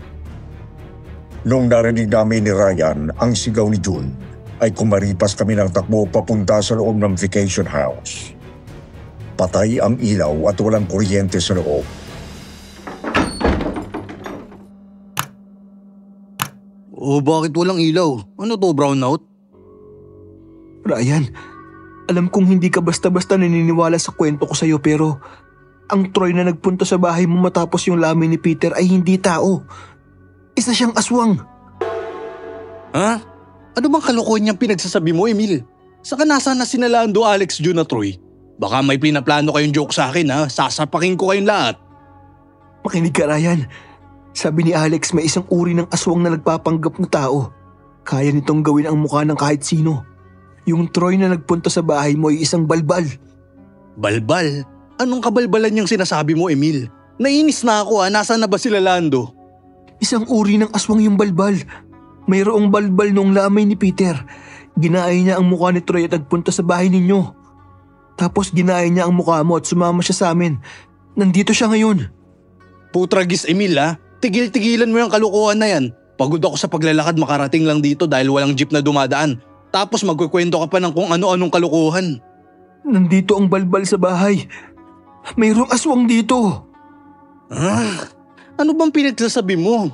Nung narinig namin ni Ryan ang sigaw ni June, ay kumaripas kami ng takbo papunta sa loob ng vacation house. Patay ang ilaw at walang kuryente sa loob. Bakit walang ilaw? Ano to, brownout? Ryan, alam kong hindi ka basta-basta naniniwala sa kwento ko sa'yo pero ang Troy na nagpunta sa bahay mo matapos yung lamin ni Peter ay hindi tao. Isa siyang aswang. Ha? Ano bang kalokohan niyang pinagsasabi mo, Emil? Saka nasa na sina Lando, Alex, June at Troy? Baka may pinaplano kayong joke sa akin, ha? Sasapakin ko kayong lahat. Makinig ka, Ryan. Sabi ni Alex may isang uri ng aswang na nagpapanggap na tao. Kaya nitong gawin ang mukha ng kahit sino. Yung Troy na nagpunta sa bahay mo ay isang balbal. Balbal? Anong kabalbalan niyang sinasabi mo, Emil? Nainis na ako, ha? Nasaan na ba sila Lando? Isang uri ng aswang yung balbal. Mayroong balbal noong lamay ni Peter. Ginaya niya ang mukha ni Troy at nagpunta sa bahay ninyo. Tapos ginaya niya ang mukha mo at sumama siya sa amin. Nandito siya ngayon. Putragis, Emil, ha? Tigil-tigilan mo yung kalukuhan na yan. Pagod ako sa paglalakad, makarating lang dito dahil walang jeep na dumadaan. Tapos magkukwento ka pa ng kung ano-anong kalukuhan. Nandito ang balbal sa bahay. Mayroong aswang dito. Ano bang pinagsasabi mo?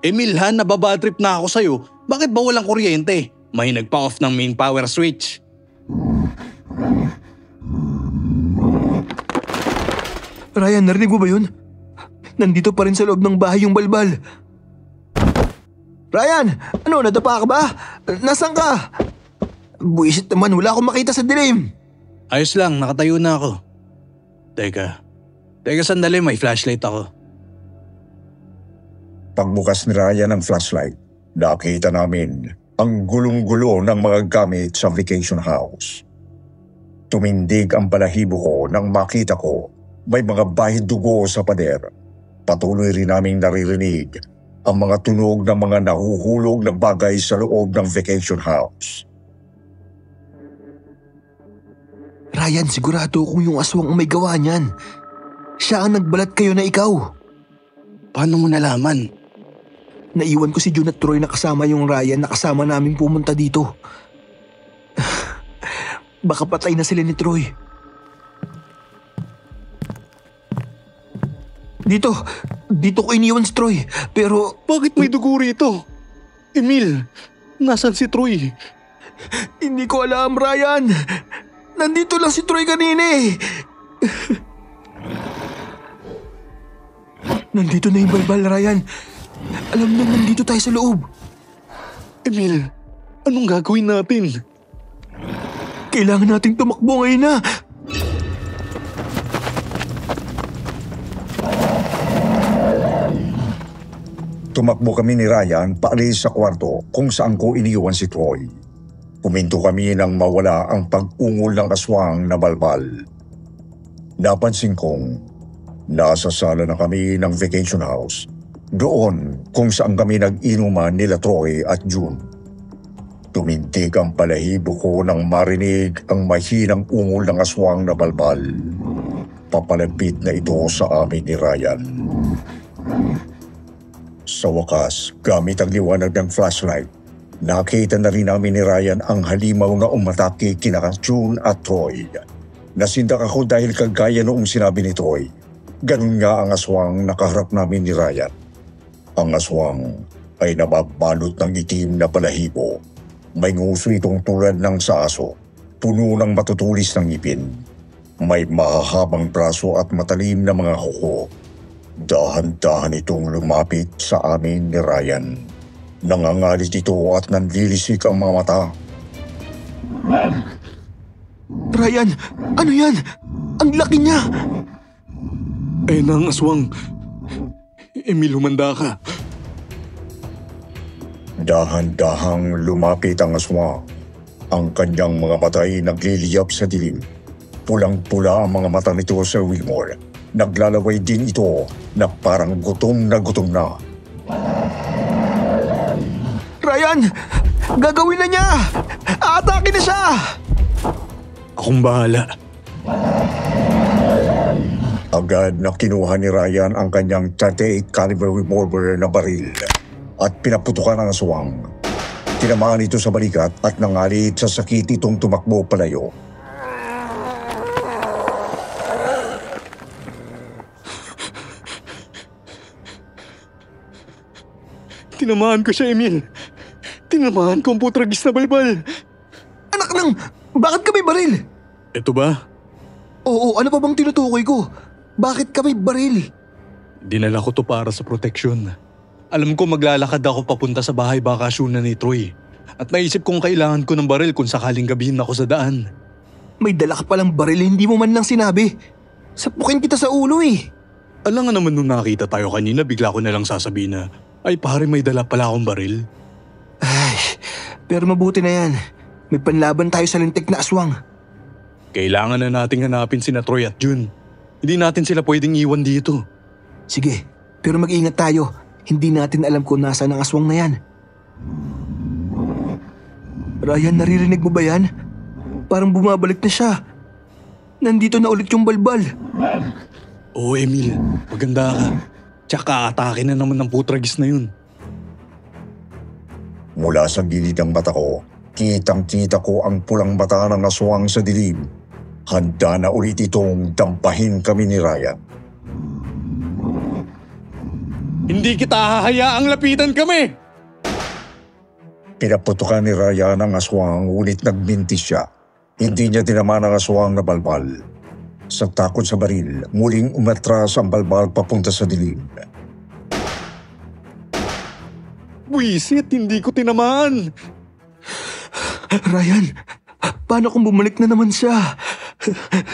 Emil, ha, nababadtrip na ako sa'yo. Bakit ba walang kuryente? May nagpa-off ng main power switch. Ryan, narinig mo ba yun? Nandito pa rin sa loob ng bahay yung balbal. Ryan! Ano, nadapa ka ba? Nasaan ka? Buisit naman, wala akong makita sa dilim. Ayos lang, nakatayo na ako. Teka sandali, may flashlight ako. Pagbukas ni Ryan ng flashlight, nakita namin ang gulong-gulo ng mga gamit sa vacation house. Tumindig ang balahibo ko nang makita ko may mga bahid dugo sa pader. Patuloy rin naming naririnig ang mga tunog ng mga nahuhulog na bagay sa loob ng vacation house. Ryan, sigurado kung yung aswang ang may gawa niyan. Siya ang nagbalat kayo na ikaw. Paano mo nalaman? Naiwan ko si June at Troy na kasama yung Ryan na kasama namin pumunta dito. Baka patay na sila ni Troy. Dito ko iniwan si Troy, pero... Bakit may dugo rito? Emil, nasan si Troy? Hindi ko alam, Ryan. Nandito lang si Troy kanina eh. Nandito na yung balbal, Ryan. Alam na nandito tayo sa loob. Emil, anong gagawin natin? Kailangan nating tumakbo ngayon na. Tumakbo kami ni Ryan paalis sa kwarto kung saan ko iniwan si Troy. Puminto kami nang mawala ang pag-ungol ng aswang na balbal. Napansin kong nasa sala na kami ng vacation house. Doon kung saan kami nag-inuman nila Troy at June. Tumintig ang balahibo ko nang marinig ang mahinang ungol ng aswang na balbal. Papalapit na ito sa amin ni Ryan. Sa wakas, gamit ang liwanag ng flashlight, nakita na rin namin ni Ryan ang halimaw na umatake kina June at Troy. Nasindak ako dahil kagaya noong sinabi ni Troy. Ganun nga ang aswang nakaharap namin ni Ryan. Ang aswang ay nababalot ng itim na balahibo. May nguso itong tulad ng sa aso, puno ng matutulis ng ngipin. May mahahabang braso at matalim na mga kuko. Dahan-dahan itong lumapit sa amin ni Ryan. Nangangalit ito at nanlilisik ang mga mata. Ryan, ano yan? Ang laki niya! Ayun na ang aswang. Emil, humanda ka. Dahan-dahang lumapit ang aswang. Ang kanyang mga mata ay nagliliyap sa dilim. Pulang-pula ang mga mata nito sa Wilmore. Naglalaway din ito na parang gutom na gutom na. Ryan! Gagawin na niya! Aatake na siya! Akong bahala. Agad na kinuha ni Ryan ang kanyang 38 caliber revolver na baril at pinaputukan ang aswang. Tinamaan ito sa balikat at nangalit sa sakit itong tumakbo palayo. Tinamaan ko siya, Emil. Tinamaan ko ang putragis na balbal. Anak ng, bakit ka may baril? Ito ba? Oo, ano pa bang tinutukoy ko? Bakit ka may baril? Dinala ko to para sa proteksyon. Alam ko maglalakad ako papunta sa bahay bakasyonan ni Troy. At naisip kong kailangan ko ng baril kung sakaling gabihin ako sa daan. May dala ka palang baril, hindi mo man lang sinabi. Sapukin kita sa ulo eh. Alam nga naman nung nakita tayo kanina, bigla ko nalang sasabihin na, ay pare, may dala pala akong baril. Ay, pero mabuti na yan. May panlaban tayo sa lintik na aswang. Kailangan na nating hanapin sina Troy at June. Hindi natin sila pwedeng iwan dito. Sige, pero mag-ingat tayo. Hindi natin alam kung nasaan ang aswang na yan. Ryan, naririnig mo ba yan? Parang bumabalik na siya. Nandito na ulit yung balbal. Oo, Emil. Maganda ka. Tsaka atake na naman ng putragis na yun. Mula sa gilid ng mata ko, kitang-kita ko ang pulang mata ng aswang sa dilim. Handa na ulit itong dampahin kami ni Ryan. Hindi kita hahayaang lapitan kami! Pinaputukan ni Ryan ang aswang ngunit nagbintis siya. Hindi niya tinamaan ang aswang na balbal. Sa takot sa baril, muling umatras ang balbal papunta sa dilim. Buisit, hindi ko tinamaan. Ryan, paano kung bumalik na naman siya?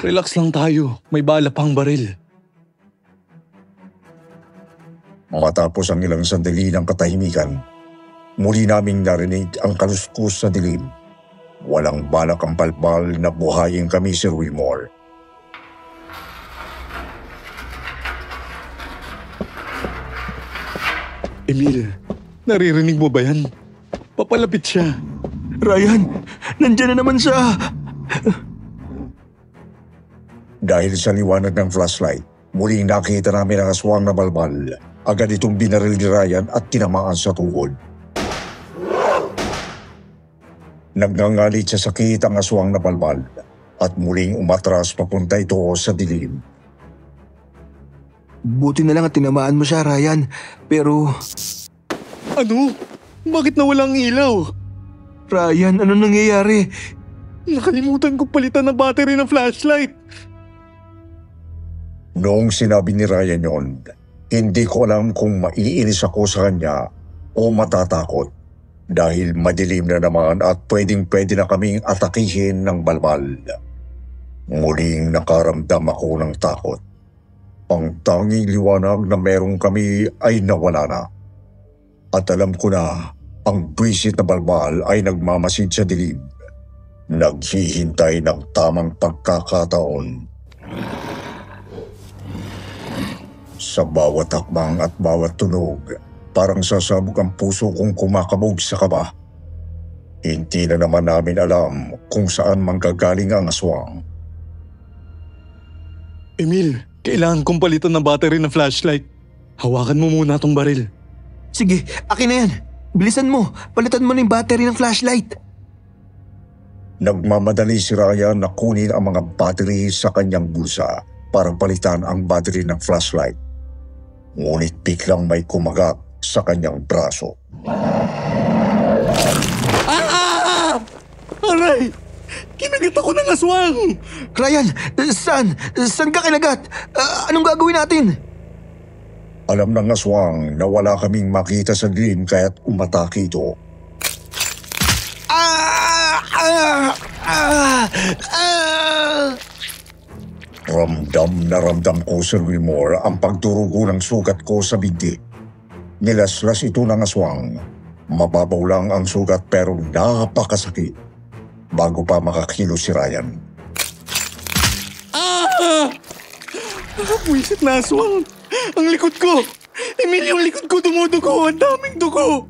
Relax lang tayo, may bala pang baril. Matapos ang ilang sandali ng katahimikan, muli naming narinig ang kaluskus sa dilim. Walang balak ang balbal na buhayin kami, Sir Wilmore. Emil, naririnig mo ba yan? Papalapit siya. Ryan, nandiyan na naman siya. Dahil sa liwanag ng flashlight, muling nakita namin ang aswang na balbal. Agad itong binaril ni Ryan at tinamaan sa tuhod. Nagngangalit sa sakit ang aswang na balbal at muling umatras papunta ito sa dilim. Buti na lang at tinamaan mo siya, Ryan. Pero... Ano? Bakit nawala ang ilaw? Ryan, ano nangyayari? Nakalimutan ko palitan ng battery ng flashlight. Noong sinabi ni Ryan yon, hindi ko alam kung maiinis ako sa kanya o matatakot dahil madilim na naman at pwedeng-pwede na kaming atakihin ng balbal. Muling nakaramdam ako ng takot. Ang tanging liwanag na meron kami ay nawala na. At alam ko na ang buwisit na balbal ay nagmamasid sa dilim. Naghihintay ng tamang pagkakataon. Sa bawat hakbang at bawat tunog, parang sasabog ang puso kong kumakabog sa kaba. Hindi na naman namin alam kung saan manggagaling ang aswang. Emil, kailangan kong palitan ng battery ng flashlight. Hawakan mo muna tong baril. Sige, akin na yan. Bilisan mo, palitan mo na yung battery ng flashlight. Nagmamadali si Ryan na kunin ang mga battery sa kanyang bulsa para palitan ang battery ng flashlight. Ngunit biglang may kumagat sa kanyang braso. Aray! Kinagat ako ng aswang! Ryan, saan? Saan ka kinagat? Anong gagawin natin? Alam ng aswang na wala kaming makita sa dilim kaya't umatake ito. Ramdam na ramdam ko, Sir Wilmore, ang pagdurugo ng sugat ko sa binti. Nilaslas ito ng aswang. Mababaw lang ang sugat pero napakasakit. Bago pa makakilos si Ryan. Buwisit na aswang! Ang likod ko! Emil, yung likod ko dumudugo! Ang daming dugo!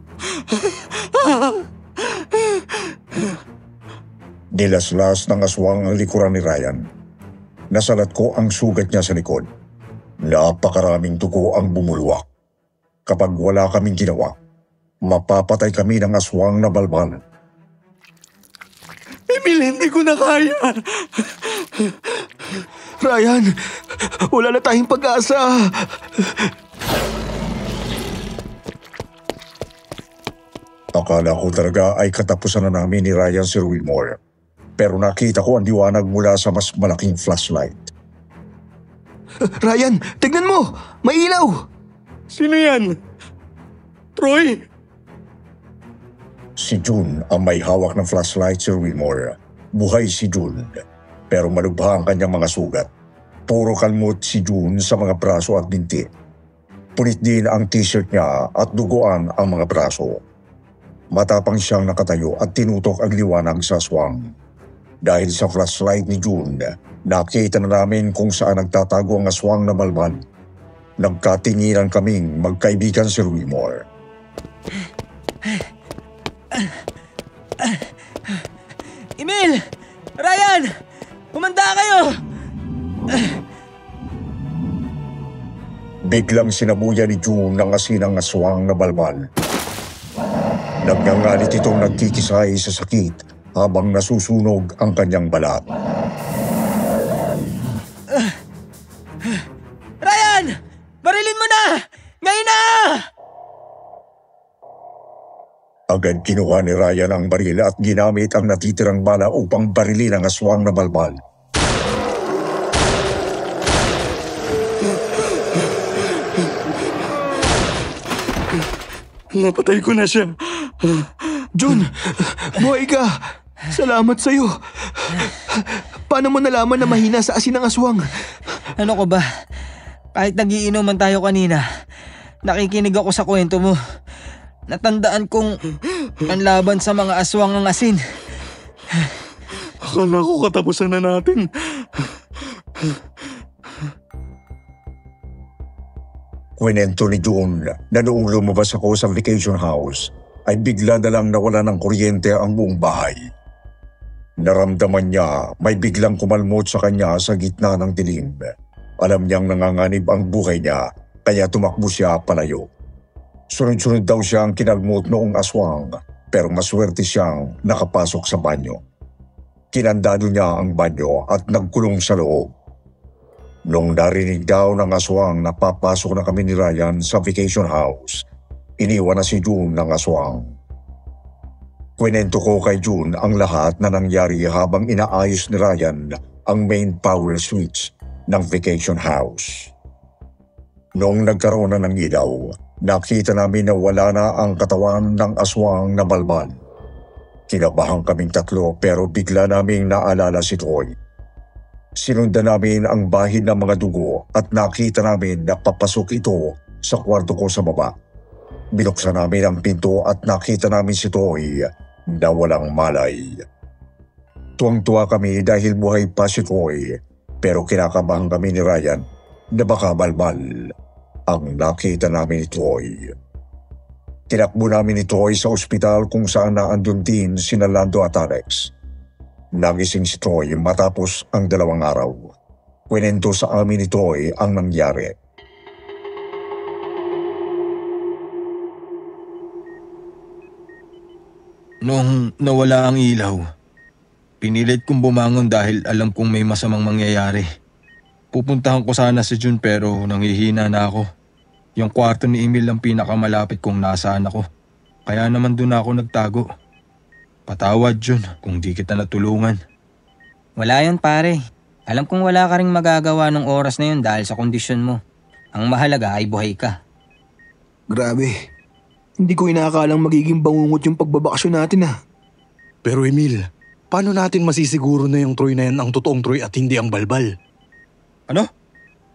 Nilaslas ng aswang ang likuran ni Ryan. Nasalat ko ang sugat niya sa likod. Napakaraming dugo ang bumulwak. Kapag wala kaming ginawa, mapapatay kami ng aswang na balbal. Emil, hindi ko na kaya. Ryan, wala na tayong pag-asa. Akala ko talaga ay katapusan na namin ni Ryan Sir Wilmore. Pero nakita ko ang liwanag mula sa mas malaking flashlight. Ryan, tignan mo! May ilaw! Sino yan? Troy? Si June ang may hawak ng flashlight, Sir Wilmore. Buhay si June, pero malubha ang kanyang mga sugat. Puro kalmot si June sa mga braso at binti. Punit din ang t-shirt niya at duguan ang mga braso. Matapang siyang nakatayo at tinutok ang liwanag sa aswang. Dahil sa flashlight ni June, nakita na namin kung saan nagtatago ang aswang na balbal. Nagkatinginan kaming magkaibigan, Sir Wilmore. Emil! Ryan! Humanda kayo! Biglang sinabuya ni June ng asinang aswang na balbal. Nagngangalit itong nagkikisay sa sakit habang nasusunog ang kanyang balat. Ryan! Barilin mo na! Ngayon na! Agad kinuha ni Ryan ang baril at ginamit ang natitirang bala upang barilin ang aswang na balbal. Napatay ko na siya. June, buhay ka! Salamat sa'yo. Paano mo nalaman na mahina sa asin ng aswang? Ano ko ba? Kahit nagiinuman tayo kanina, nakikinig ako sa kwento mo. Natandaan kong ang laban sa mga aswang ang asin. Akala ko katapusan na natin. Kwento ni June na noong lumabas ako sa vacation house, ay bigla na lang nawala ng kuryente ang buong bahay. Naramdaman niya may biglang kumalmot sa kanya sa gitna ng dilim. Alam niyang nanganganib ang buhay niya, kaya tumakbo siya palayo. Sunod-sunod daw siyang kinalmot noong aswang, pero maswerte siyang nakapasok sa banyo. Kinandado niya ang banyo at nagkulong sa loob. Nung narinig daw ng aswang na papasok na kami ni Ryan sa vacation house, iniwan na si June ng aswang. Kwento ko kay June ang lahat na nangyari habang inaayos ni Ryan ang main power switch ng vacation house. Noong nagkaroon na ng ilaw, nakita namin na wala na ang katawan ng aswang na balbal. Kinabahan kaming tatlo pero bigla naming naalala si Troy. Sinundan namin ang bahid ng mga dugo at nakita namin na papasok ito sa kwarto ko sa baba. Binuksan namin ang pinto at nakita namin si Troy na walang malay. Tuwang-tuwa kami dahil buhay pa si Troy, pero kinakabahan kami ni Ryan na baka balbal ang nakita namin ni Troy. Tinakbo namin ni Troy sa ospital kung saan naandun din sina Lando at Alex. Nagising si Troy matapos ang 2 araw. Kwento sa amin ni Troy ang nangyari. Noong nawala ang ilaw, pinilit kong bumangon dahil alam kong may masamang mangyayari. Pupuntahan ko sana si June pero nanghihina na ako. Yung kwarto ni Emil ang pinakamalapit kung nasaan ako. Kaya naman doon ako nagtago. Patawad June kung di kita natulungan. Wala yun pare. Alam kong wala ka ring magagawa ng oras na yun dahil sa kondisyon mo. Ang mahalaga ay buhay ka. Grabe. Hindi ko inaakalang magiging bangungot yung pagbabakasyon natin Pero Emil, paano natin masisiguro na yung Troy na yan ang totoong Troy at hindi ang balbal? Ano?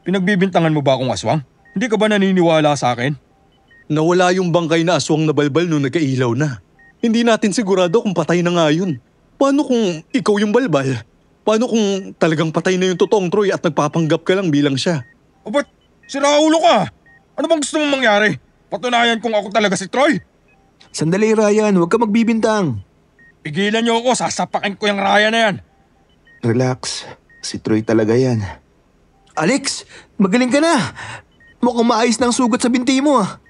Pinagbibintangan mo ba akong aswang? Hindi ka ba naniniwala sa akin? Nawala yung bangkay na aswang na balbal nung nagkailaw na. Hindi natin sigurado kung patay na nga yun. Paano kung ikaw yung balbal? Paano kung talagang patay na yung totoong Troy at nagpapanggap ka lang bilang siya? O ba't siraulo ka? Ano bang gusto mong mangyari? Patunayan kung ako talaga si Troy? Sandali, Ryan. Huwag ka magbibintang. Pigilan niyo ako, sasapakin ko yung raya na yan. Relax. Si Troy talaga yan. Alex, magaling ka na. Mukhang maayos na ang sugat sa binti mo ah.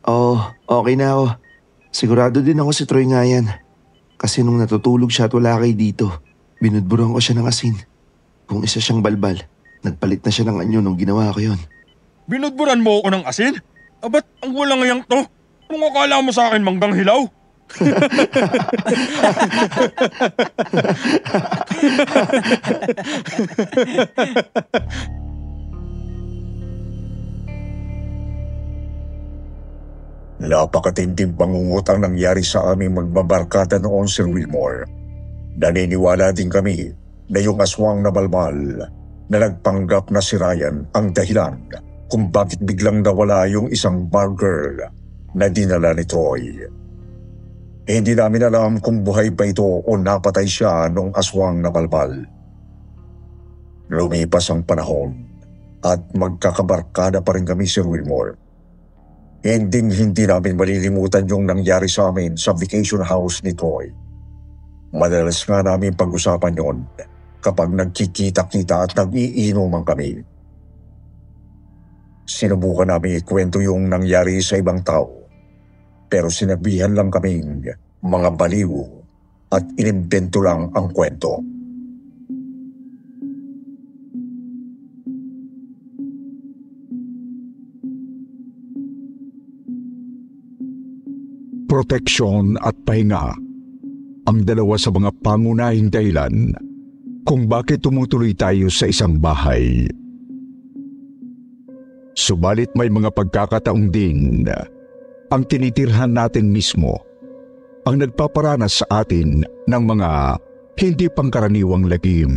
Oo, okay na ako. Sigurado din ako si Troy nga yan. Kasi nung natutulog siya at wala kayo dito, binudburan ko siya ng asin. Kung isa siyang balbal, nagpalit na siya ng anyo nung ginawa ko yon. Binudburan mo ako ng asin? Abat, ang walang ngayang to. Kung akala mo sa akin manggang hilaw? Napakatinding pangungut ang nangyari sa aming magbabarkada noon, Sir Wilmore. Naniniwala din kami na yung aswang na balbal na nagpanggap na si Ryan ang dahilan kung bakit biglang nawala yung isang bar girl na dinala ni Troy. Hindi namin alam kung buhay pa ito o napatay siya nung aswang na balbal. Lumipas ang panahon at magkakabarkada pa rin kami, Sir Wilmore. Hindi namin malilimutan yung nangyari sa amin sa vacation house ni Troy. Madalas nga namin pag-usapan yon kapag nagkikita-kita at nag-iinuman kami. Sinubukan namin ikwento yung nangyari sa ibang tao, pero sinabihan lang kaming mga baliw at inimbento lang ang kwento. Proteksyon at pahinga ang dalawa sa mga pangunahing dahilan kung bakit tumutuloy tayo sa isang bahay. Subalit may mga pagkakataong din ang tinitirhan natin mismo ang nagpaparanas sa atin ng mga hindi pangkaraniwang lagim.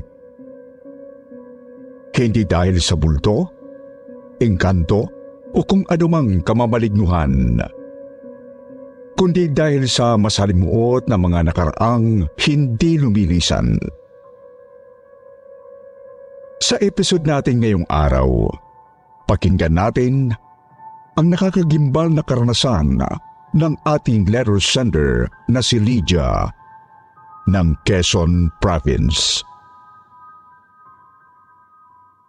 Hindi dahil sa bulto, engkanto o kung anumang kamamalignuhan, kundi dahil sa masalimuot na mga nakaraang hindi lumilisan. Sa episode natin ngayong araw, pakinggan natin ang nakakagimbal na karanasan ng ating letter sender na si Lydia ng Quezon Province.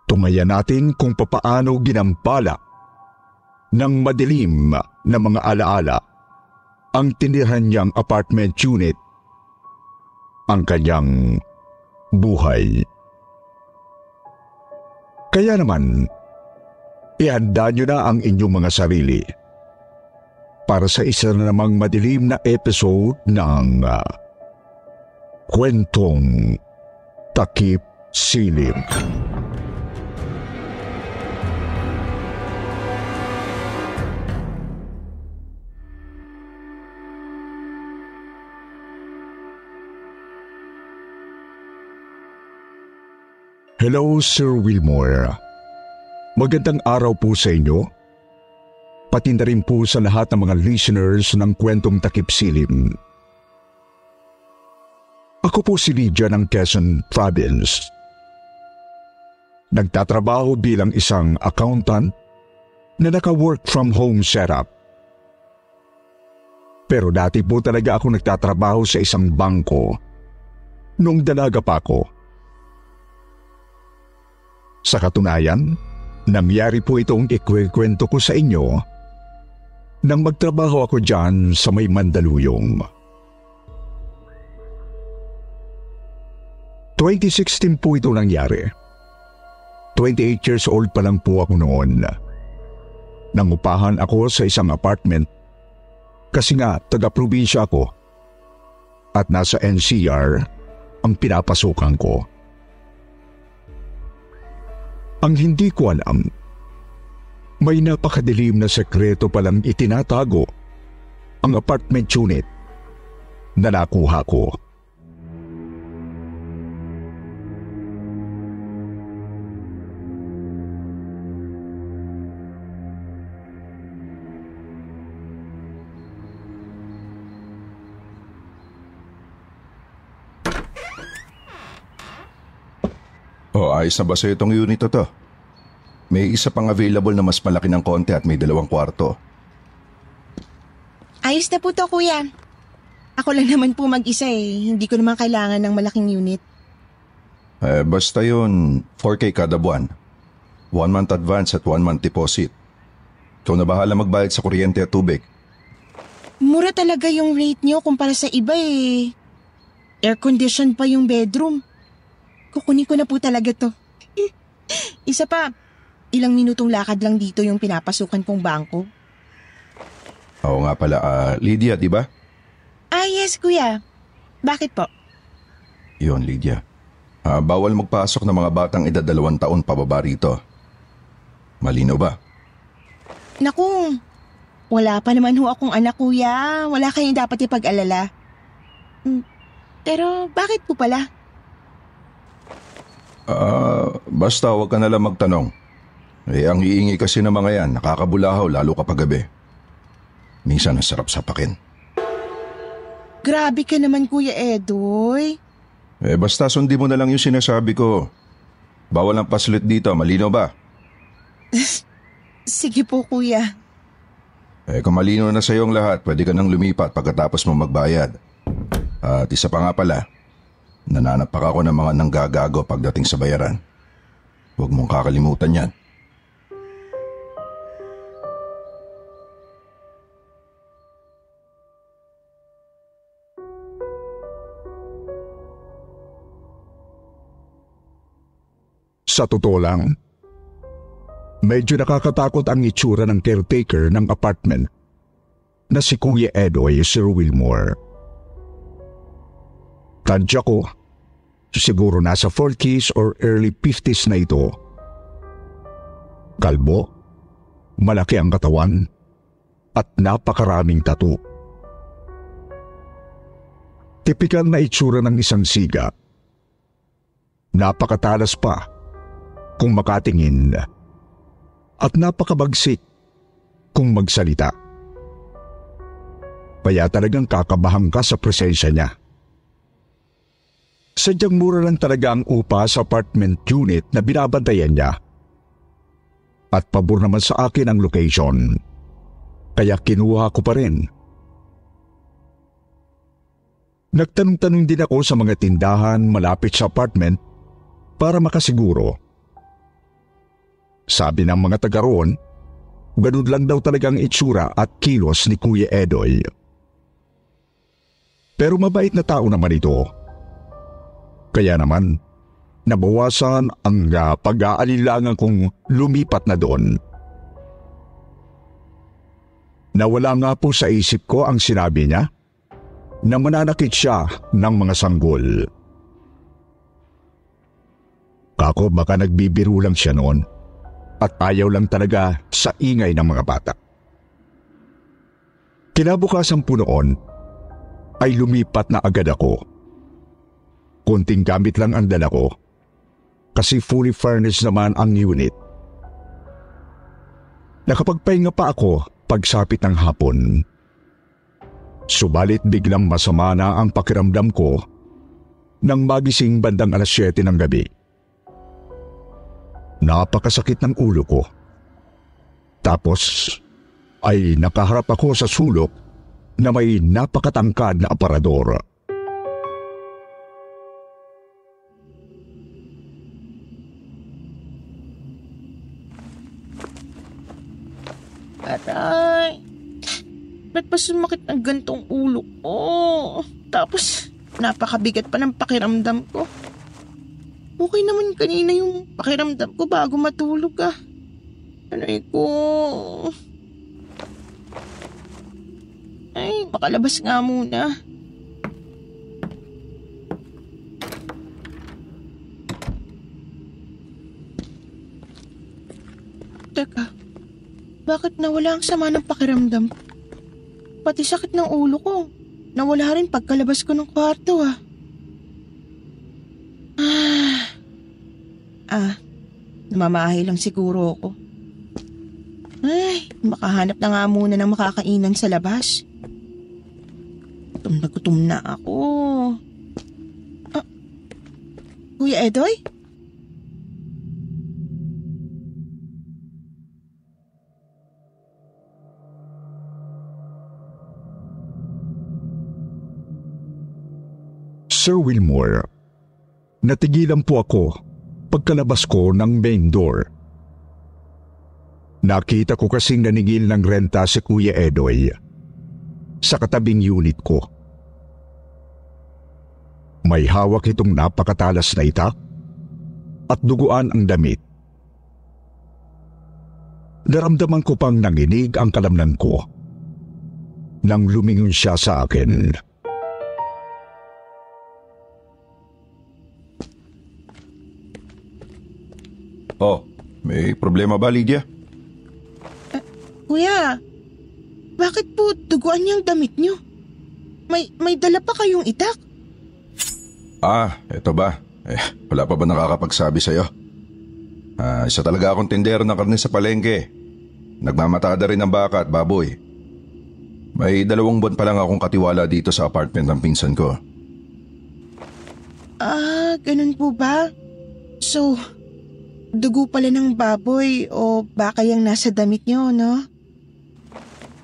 Tungayan natin kung papaano ginampala ng madilim na mga alaala ang tinirhan niyang apartment unit, ang kanyang buhay. Kaya naman, ihanda niyo na ang inyong mga sarili para sa isa na namang madilim na episode ng Kwentong Takip Silim. Hello, Sir Wilmore. Magandang araw po sa inyo. Pati na rin po sa lahat ng mga listeners ng Kwentong Takip Silim. Ako po si Lydia ng Quezon Province. Nagtatrabaho bilang isang accountant na naka-work from home setup. Pero dati po talaga ako nagtatrabaho sa isang bangko noong dalaga pa ako. Sa katunayan, nangyari po itong ikwekwento ko sa inyo nang magtrabaho ako dyan sa may Mandaluyong. 2016 po ito nangyari. 28 years old pa lang po ako noon. Nangupahan ako sa isang apartment kasi nga taga-probinsya ako at nasa NCR ang pinapasukan ko. Ang hindi ko alam, may napakadilim na sekreto palang itinatago ang apartment unit na nakuha ko. Ayos na ba sa'yo itong unit na to? May isa pang available na mas malaki ng konti at may 2 kwarto. Ayos na po to, kuya. Ako lang naman po mag-isa eh. Hindi ko naman kailangan ng malaking unit. Basta yun, 4K kada buwan. 1 month advance at 1 month deposit. Ikaw na bahala magbayad sa kuryente at tubig. Mura talaga yung rate niyo kumpara sa iba eh. Air condition pa yung bedroom. Kukunin ko na po talaga to. Isa pa, ilang minutong lakad lang dito yung pinapasukan kong bangko. Oo nga pala, Lydia, di ba? Ah, yes, kuya. Bakit po? Yun, Lydia. Bawal magpasok ng mga batang edad 2 taon pababa rito. Malinaw ba? Naku, wala pa naman ho akong anak, kuya. Wala kayong dapat ipag-alala. Pero bakit po pala? Basta huwag ka nalang magtanong. Ang iingi kasi ng mga yan, nakakabulahaw lalo kapag gabi. Minsan ang sarap sapakin. Grabe ka naman, Kuya Edoy. Basta sundin mo na lang yung sinasabi ko. Bawal ang paslit dito, malinaw ba? Sige po, kuya. Kung malinaw na sa iyong lahat, pwede ka nang lumipat pagkatapos mo magbayad. At isa pa nga pala, nananapak ako ng mga nanggagago pagdating sa bayaran. Huwag mong kakalimutan yan. Sa totoo lang, medyo nakakatakot ang itsura ng caretaker ng apartment na si Kuya Edoy Sir Wilmore. Tadya ko, siguro nasa 40s or early 50s na ito. Kalbo, malaki ang katawan, at napakaraming tattoo. Tipikal na itsura ng isang siga. Napakatalas pa kung makatingin at napakabagsik kung magsalita. Kaya talagang kakabahan ka sa presensya niya. Sadyang mura lang talaga ang upa sa apartment unit na binabantayan niya. At pabor naman sa akin ang location. Kaya kinuha ko pa rin. Nagtanong-tanong din ako sa mga tindahan malapit sa apartment para makasiguro. Sabi ng mga taga roon, ganun lang daw talagang itsura at kilos ni Kuya Edoy. Pero mabait na tao naman ito. Kaya naman, nabawasan ang pag-aalilangan kong lumipat na doon. Nawala nga po sa isip ko ang sinabi niya na mananakit siya ng mga sanggol. Kako baka nagbibiro lang siya noon at ayaw lang talaga sa ingay ng mga bata. Kinabukasan po noon ay lumipat na agad ako. Konting gamit lang ang dala ko kasi fully furnished naman ang unit. Nakapagpahinga pa ako pagsapit ng hapon. Subalit biglang masama na ang pakiramdam ko nang magising bandang 7:00 ng gabi. Napakasakit ng ulo ko. Tapos ay nakaharap ako sa sulok na may napakatangkad na aparador. Aray, ba't pa sumakit ng gantong ulo ko? Tapos napakabigat pa ng pakiramdam ko. Okay naman kanina yung pakiramdam ko bago matulog ah. Aray ko. Ay, makalabas nga muna. Teka, bakit nawala ang sama ng pakiramdam? Pati sakit ng ulo ko. Nawala rin pagkalabas ko ng kwarto ah. Namamahay lang siguro ako. Ay, makahanap na nga muna ng makakainan sa labas. Gutom na ako. Kuya Edoy? Sir Wilmore, natigilan po ako pagkalabas ko ng main door. Nakita ko kasing naningil ng renta si Kuya Edoy sa katabing unit ko. May hawak itong napakatalas na itak at duguan ang damit. Naramdaman ko pang nanginig ang kalamnan ko nang lumingon siya sa akin. Oh, may problema ba, Lydia? Kuya, bakit po duguan niyang damit niyo? May dala pa kayong itak? Eto ba? Wala pa ba nakakapagsabi sa'yo? Isa talaga akong tindero ng karne sa palengke. Nagmamatada rin ng baka at baboy. May 2 buwan pa lang akong katiwala dito sa apartment ng pinsan ko. Ganun po ba? So, dugo pala ng baboy o baka yung nasa damit niyo, no?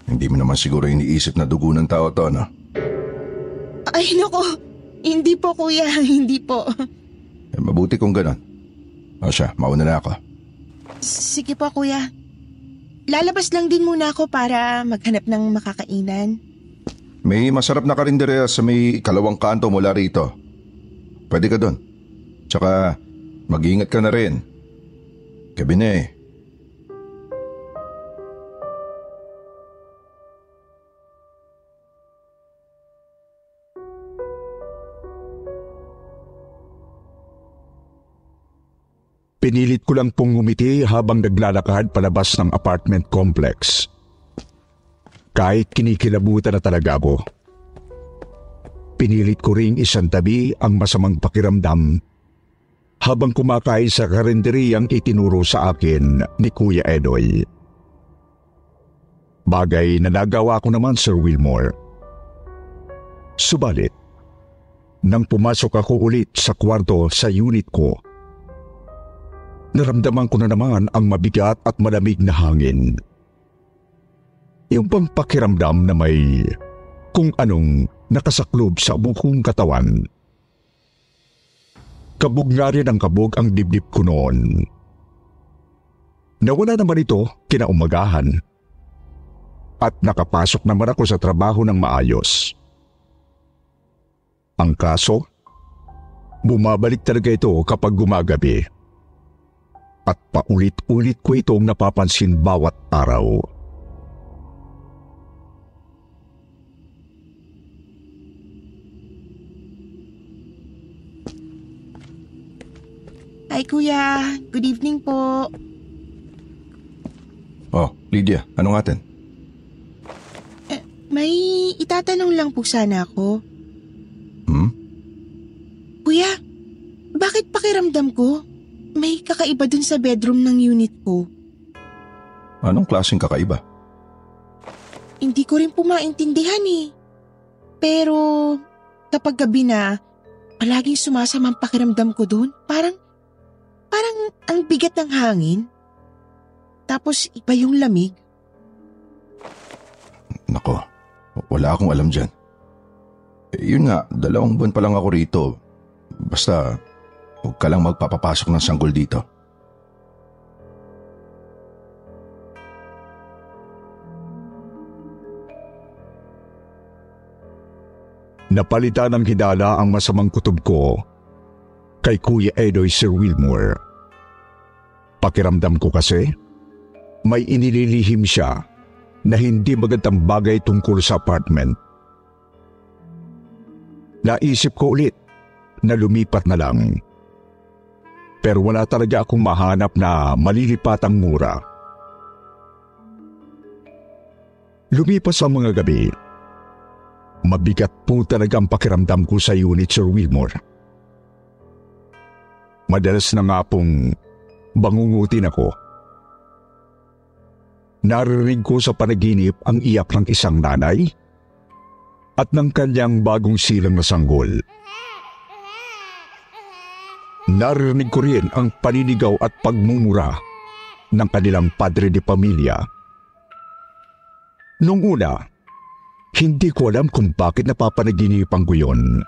Hindi mo naman siguro iniisip na dugo ng tao to, no? Ay, nako. Hindi po, kuya. Hindi po. Mabuti kung ganon. O siya, mauna na ako. Sige po, kuya. Lalabas lang din muna ako para maghanap ng makakainan. May masarap na karinderya sa may 2 kanto mula rito. Pwede ka doon. Tsaka, mag-iingat ka na rin. Gabi na eh. Pinilit ko lang pong ngumiti habang naglalakad palabas ng apartment complex. Kahit kinikilabutan na talaga ako. Pinilit ko ring isantabi ang masamang pakiramdam habang kumakain sa karinderyang itinuro sa akin ni Kuya Edoy. Bagay na nagawa ko naman, Sir Wilmore. Subalit, nang pumasok ako ulit sa kwarto sa unit ko, naramdaman ko na naman ang mabigat at malamig na hangin. Yung bang pakiramdam na may kung anong nakasaklob sa buong katawan. Kabog nga rin ang kabog ang dibdib ko noon. Nawala naman ito kinaumagahan. At nakapasok naman ako sa trabaho ng maayos. Ang kaso, bumabalik talaga ito kapag gumagabi. At paulit-ulit ko itong napapansin bawat araw. Hi, kuya. Good evening po. Oh, Lydia, anong atin? May itatanong lang po sana ako. Kuya, bakit pakiramdam ko may kakaiba dun sa bedroom ng unit ko? Anong klaseng kakaiba? Hindi ko rin po maintindihan eh. Pero kapag gabi na, palaging sumasamang pakiramdam ko dun. Parang ang bigat ng hangin. Tapos iba yung lamig. Nako, wala akong alam dyan. Yun nga, 2 buwan pa lang ako rito. Basta, huwag ka lang magpapapasok ng sanggol dito. Napalitan ng hidala ang masamang kutob ko kay Kuya Edoy, Sir Wilmore. Pakiramdam ko kasi, may inililihim siya na hindi magandang bagay tungkol sa apartment. Naisip ko ulit na lumipat na lang. Pero wala talaga akong mahanap na malilipatang mura. Lumipas ang mga gabi. Mabigat po talaga ang pakiramdam ko sa unit, Sir Wilmore. Madalas na nga pong bangungutin ako. Naririnig ko sa panaginip ang iyak ng isang nanay at ng kanyang bagong silang na sanggol. Naririnig ko rin ang paninigaw at pagmumura ng kanilang padre de pamilya. Nung una, hindi ko alam kung bakit napapanaginipan ko yun.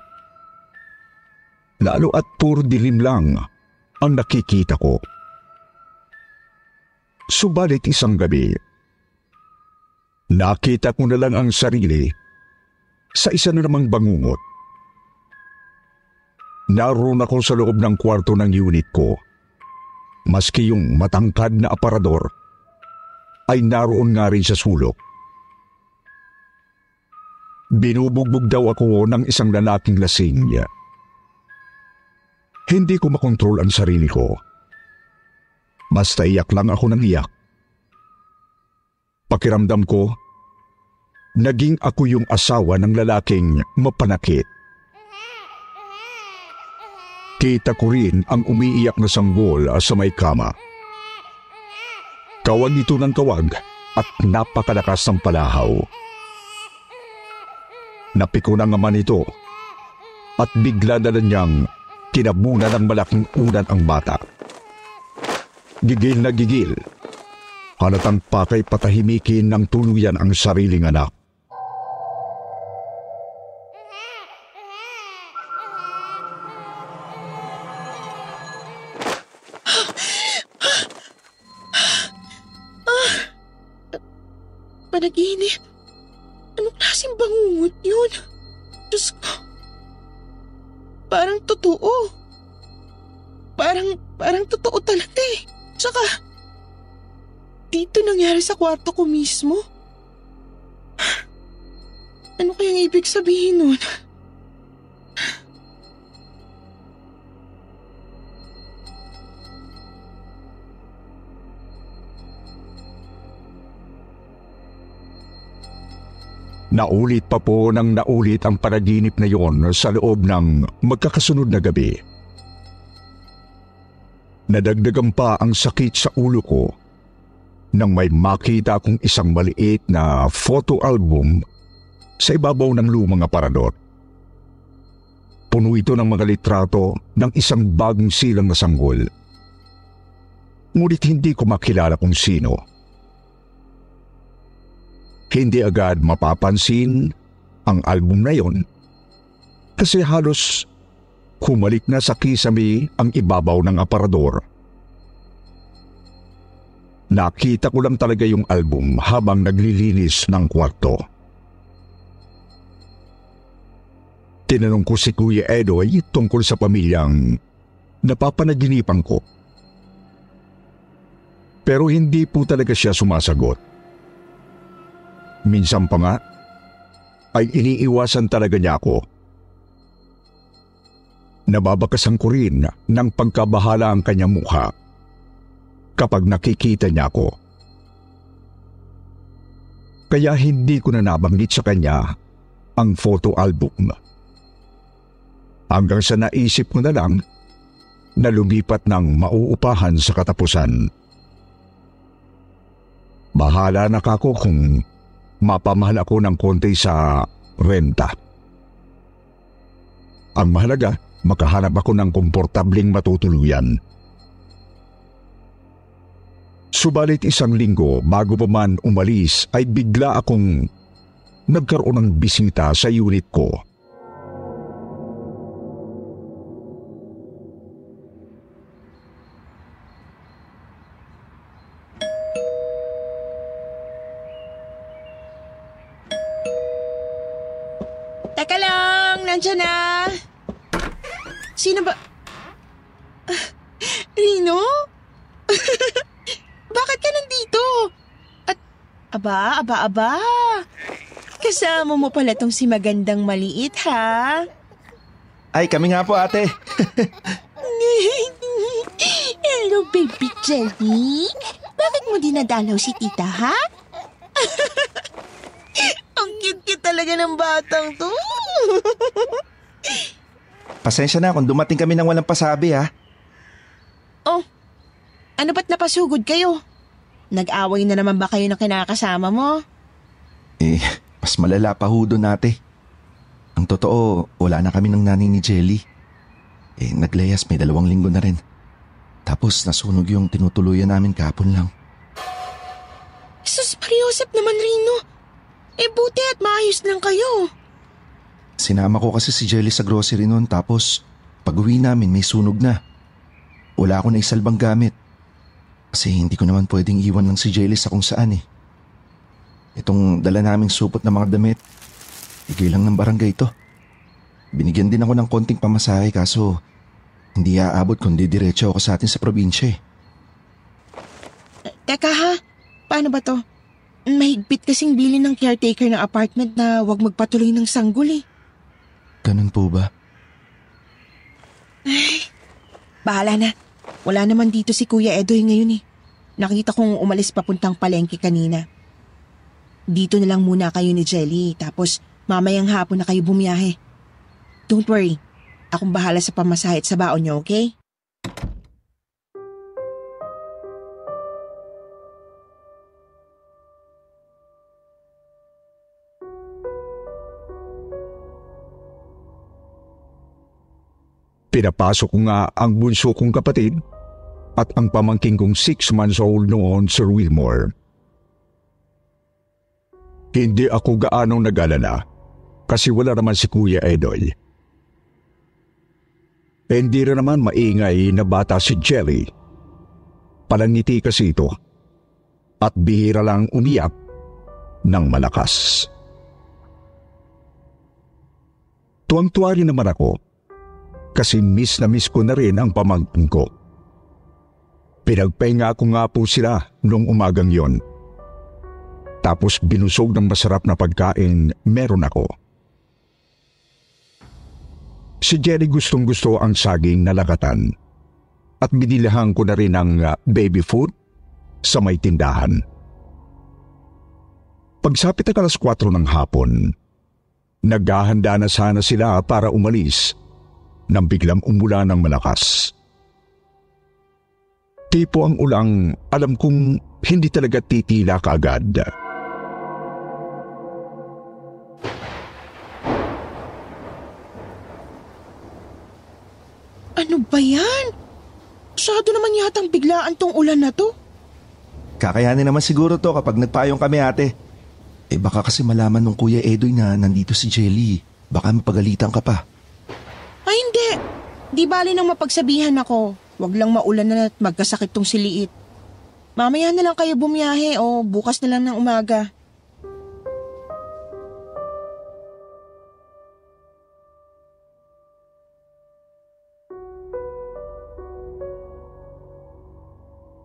lalo at puro dilim lang ang nakikita ko. Subalit isang gabi, nakita ko na lang ang sarili sa isa na namang bangungot. Naroon ako sa loob ng kwarto ng unit ko. Maski yung matangkad na aparador ay naroon nga rin sa sulok. Binubugbog daw ako ng isang lalaking lasing. Hindi ko makontrol ang sarili ko. Basta iyak lang ako ng iyak. Pakiramdam ko, naging ako yung asawa ng lalaking mapanakit. Kita ko rin ang umiiyak na sanggol sa may kama. Kawag ito ng kawag at napakalakas ng palahaw. Napiko na naman ito at bigla na niyang kinabunan ng malaking unan ang bata. Gigil na gigil. Halatang pakay patahimikin ng tuluyan ang sariling anak. Panaginip? Anong klaseng bangungot yun? Diyos ko. Parang totoo. Parang totoo talaga eh. Tsaka, dito nangyari sa kwarto ko mismo. Ano kayang ibig sabihin nun? Naulit pa po ng naulit ang panaginip na yon sa loob ng magkakasunod na gabi. Nadagdagan pa ang sakit sa ulo ko nang may makita akong isang maliit na photo album sa ibabaw ng lumang aparador. Puno ito ng mga litrato ng isang bagong silang na sanggol. Ngunit hindi ko makilala kung sino. Hindi agad mapapansin ang album na yon kasi halos humalik na sa kisame ang ibabaw ng aparador. Nakita ko lang talaga yung album habang naglilinis ng kwarto. Tinanong ko si Kuya Edoy tungkol sa pamilyang napapanaginipan ko. Pero hindi po talaga siya sumasagot. Minsan pa nga, ay iniiwasan talaga niya ako. Nababakasan ko rin ng pagkabahala ang kanyang mukha kapag nakikita niya ako. Kaya hindi ko na nabanggit sa kanya ang photo album. Hanggang sa naisip ko na lang na lumipat ng mauupahan sa katapusan. Bahala na kako kung mapamahal ako ng konti sa renta. Ang mahalaga, makahanap ako ng komportabling matutuluyan. Subalit isang linggo bago pa man umalis ay bigla akong nagkaroon ng bisita sa unit ko. Teka lang, nandiyan na. Sino ba? Rino? Bakit ka nandito? At, aba. Kasama mo pala tong si magandang maliit, ha? Ay, kami nga po, ate. Hello, baby Jelly. Bakit mo dinadalaw si tita, ha? Ang cute-cute talaga ng batang to. Pasensya na kung dumating kami ng walang pasabi, ha? Oh, ano ba't napasugod kayo? Nag-away na naman ba kayo na kinakasama mo? Mas malala pa ho doon, ate. Ang totoo, wala na kami ng nanay ni Jelly. Naglayas may 2 linggo na rin. Tapos nasunog yung tinutuluyan namin kahapon lang. Sus, Mariosep naman, Rino. Buti at maayos lang kayo. Sinama ko kasi si Jelly sa grocery noon tapos Pag-uwi namin may sunog na. Wala ako na isalbang gamit. Kasi hindi ko naman pwedeng iwan lang si Jelly sa kung saan eh. Itong dala naming supot na mga damit, igay lang ng barangay ito. Binigyan din ako ng konting pamasahe kaso hindi aabot kundi diretso ako sa atin sa probinsya eh. Teka ha, paano ba to? Mahigpit kasing bilin ng caretaker ng apartment na wag magpatuloy ng sanggol eh. Ganun po ba? Ay, bahala na. Wala naman dito si Kuya Edoy ngayon eh. Nakita kong umalis papuntang palengke kanina. Dito na lang muna kayo ni Jelly tapos mamayang hapon na kayo bumiyahe. Don't worry, akong bahala sa pamasahe at sa baon niyo, okay? Pinapasok ko nga ang bunso kong kapatid at ang pamangking kong 6 months old noon, Sir Wilmore. Hindi ako gaanong nag-alala kasi wala naman si Kuya Edoy. Hindi rin naman maingay na bata si Jelly. Palangiti kasi ito at bihira lang umiyak ng malakas. Tuwang-tuwa rin naman ako kasi miss na miss ko na rin ang pamangkin ko. Pinagpahinga ko nga po sila noong umagang yon. Tapos binusog ng masarap na pagkain meron ako. Si Jelly gustong-gusto ang saging na lakatan at binilahan ko na rin ng baby food sa may tindahan. Pagsapit ng 4:00 ng hapon, naghahanda na sana sila para umalis nang biglang umulan ng malakas. Tipo ang ulang alam kong hindi talaga titila kaagad. Ano ba yan? Masyado naman yatang biglaan tong ulan na to. Kakayanin naman siguro to kapag nagpayong kami ate. Baka kasi malaman ng Kuya Edoy na nandito si Jelly. Baka mapagalitan ka pa. Ay hindi. Di bali nang mapagsabihan ako. Wag lang maulan na at magkasakit tong si Liit. Mamaya na lang kayo bumiyahe o bukas na lang ng umaga.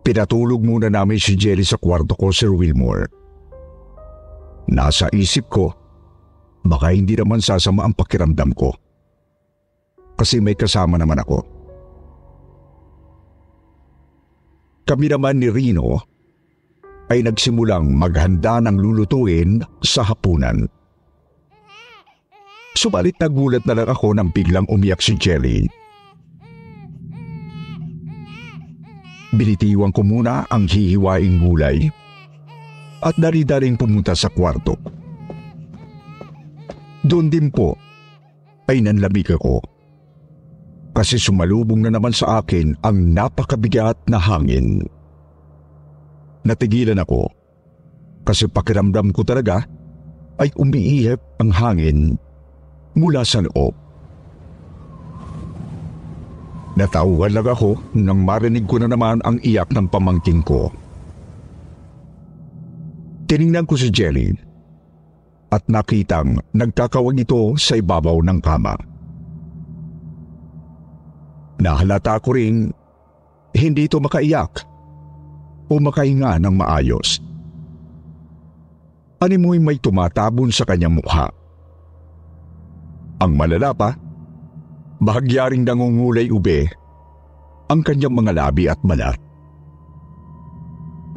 Pinatulog muna namin si Jelly sa kwarto ko, Sir Wilmore. Nasa isip ko, baka hindi naman sasama ang pakiramdam ko. Kasi may kasama naman ako. Kami naman ni Rino ay nagsimulang maghanda ng lulutuin sa hapunan. Subalit nagulat na lang ako nang biglang umiyak si Jelly. Binitiwan ko muna ang hihiwaing gulay at dali-daling pumunta sa kwarto. Doon din po ay nanlamig ako kasi sumalubong na naman sa akin ang napakabigat na hangin. Natigilan ako kasi pakiramdam ko talaga ay umiihip ang hangin mula sa loob. Natauhan lang ako nang marinig ko na naman ang iyak ng pamangking ko. Tiningnan ko si Jelly at nakitang nagkakawag ito sa ibabaw ng kama. Nahalata ko ring hindi ito makaiyak o makahinga ng maayos. Animoy may tumatabon sa kanyang mukha. Ang malala pa, bahagyaring nangungulay ube ang kanyang mga labi at balat.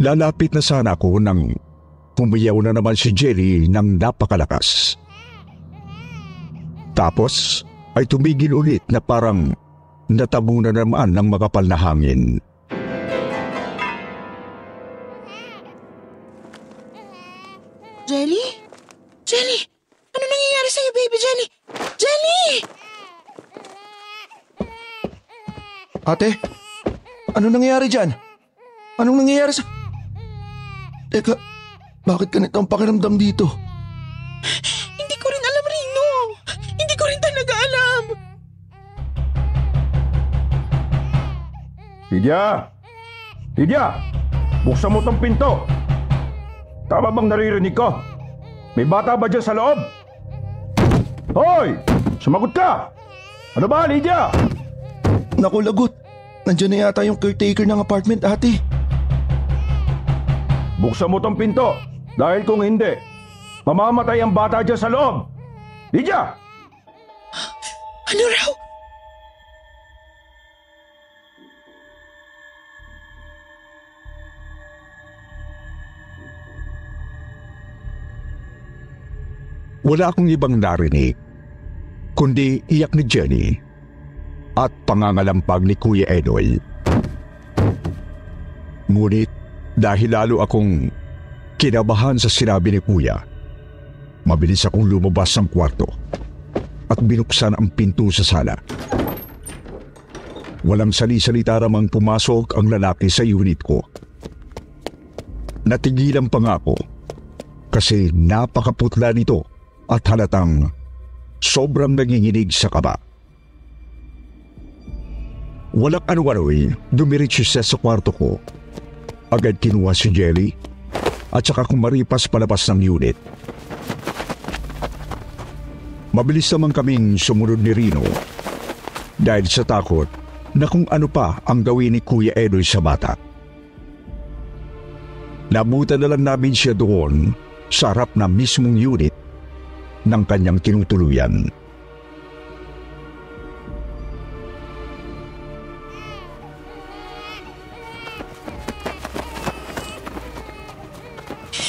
Lalapit na sana ako nang humiyaw na naman si Jelly ng napakalakas. Tapos ay tumigil ulit na parang natabunan naman ng makapal na hangin. Jelly? Jelly? Ano nangyayari sa'yo, baby Jelly? Jelly! Ate, ano nangyayari dyan? Anong nangyayari sa... Teka, bakit ganito ang pakiramdam dito? Hindi ko rin alam, Rino. Hindi ko rin talaga alam. Lydia! Lydia! Buksan mo tong pinto! Tama bang naririnig ko? May bata ba dyan sa loob? Hoy! Sumagot ka! Ano ba, Lydia? Naku, lagot. Nandiyan na yata yung caretaker ng apartment, ate. Buksan mo tong pinto. Dahil kung hindi, mamamatay ang bata dyan sa loob. Lydia! Ano raw? Wala akong ibang narinig, kundi iyak ni Jenny at pangangalampag ni Kuya Edoy. Ngunit dahil lalo akong kinabahan sa sinabi ni Kuya, mabilis akong lumabas ng kwarto at binuksan ang pinto sa sala. Walang sali-salita ramang pumasok ang lalaki sa unit ko. Natigilan pa nga ako kasi napakaputla nito at halatang sobrang nanginginig sa kaba. Walang ano-ano'y dumiretso siya sa kwarto ko. Agad kinuha si Jelly at saka kumaripas palabas ng unit. Mabilis naman kaming sumunod ni Rino dahil sa takot na kung ano pa ang gawin ni Kuya Edoy sa bata. Nabutan na lang namin siya doon sa harap na mismong unit ng kanyang tinutuluyan.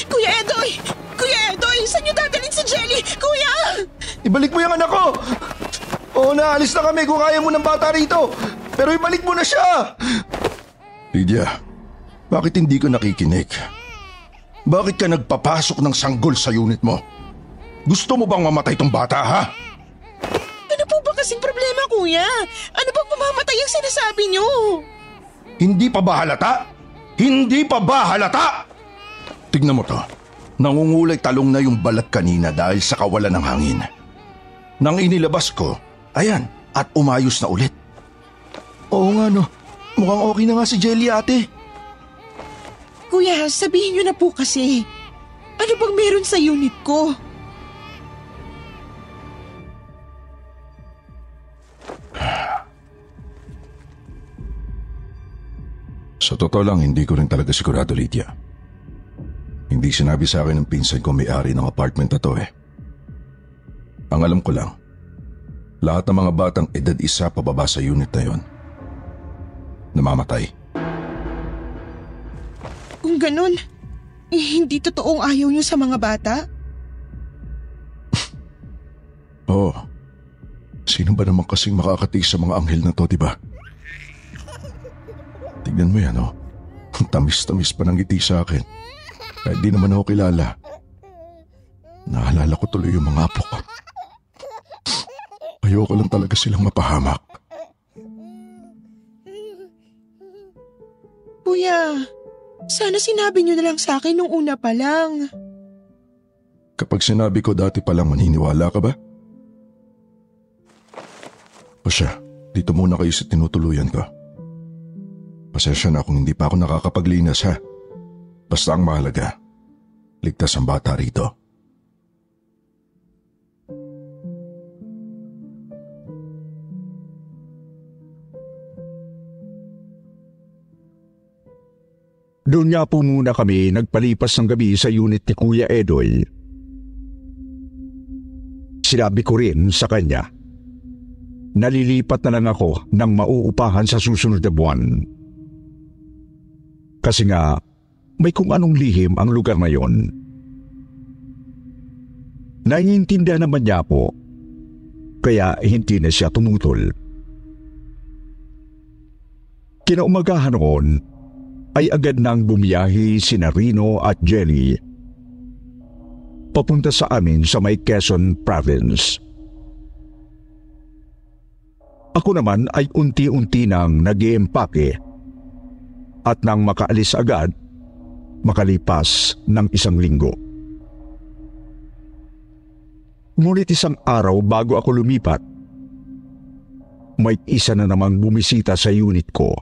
Kuya Edoy! Kuya Edoy! Saan niyo dadalhin si Jelly? Kuya! Ibalik mo yung anak ko! Oo, naalis na kami kung kaya mo ng bata rito. Pero ibalik mo na siya! Lydia, bakit hindi ka nakikinig? Bakit ka nagpapasok ng sanggol sa unit mo? Gusto mo bang mamatay tong bata, ha? Ano po ba kasing problema, Kuya? Ano bang mamamatay ang sinasabi niyo? Hindi pa ba halata? Hindi pa ba halata? Tignan mo to. Nangungulay talong na yung balat kanina dahil sa kawalan ng hangin. Nang inilabas ko, ayan, at umayos na ulit. Oo nga no, mukhang okay na nga si Jelly, ate. Kuya, sabihin niyo na po kasi. Ano bang meron sa unit ko? Sa totoo lang, hindi ko rin talaga sigurado, Lydia. Hindi sinabi sa akin ng pinsan ko may-ari ng apartment na to eh. Ang alam ko lang, lahat ng mga batang edad 1 pababa sa unit na yon namamatay. Kung ganun, hindi totoong ayaw niyo sa mga bata? Oo. Sino ba naman kasing makakatiis sa mga anghel na to, di ba? Tignan mo yan, oh. Ang tamis-tamis pa ng ngiti sa akin. Kahit di naman ako kilala. Naalala ko tuloy yung mga apo ko. Ayoko lang talaga silang mapahamak. Kuya, sana sinabi niyo na lang sa akin nung una pa lang. Kapag sinabi ko dati pa lang, maniniwala ka ba? O siya, dito muna kayo sa tinutuluyan ko. Pasensya na kung hindi pa ako nakakapaglinas, ha? Basta ang mahalaga, ligtas ang bata rito. Doon nga po muna kami nagpalipas ng gabi sa unit ni Kuya Edoy. Sinabi ko rin sa kanya, nalilipat na lang ako ng mauupahan sa susunod na buwan. Kasi nga, may kung anong lihim ang lugar na yon. Naiintindihan naman niya po, kaya hindi na siya tumutol. Kinaumagahan noon, ay agad nang bumiyahi sina Rino at Jelly papunta sa amin sa may Quezon Province. Ako naman ay unti-unti nang nag-iempake at nang makaalis agad, makalipas ng 1 linggo. Ngunit isang araw bago ako lumipat, may isa na namang bumisita sa unit ko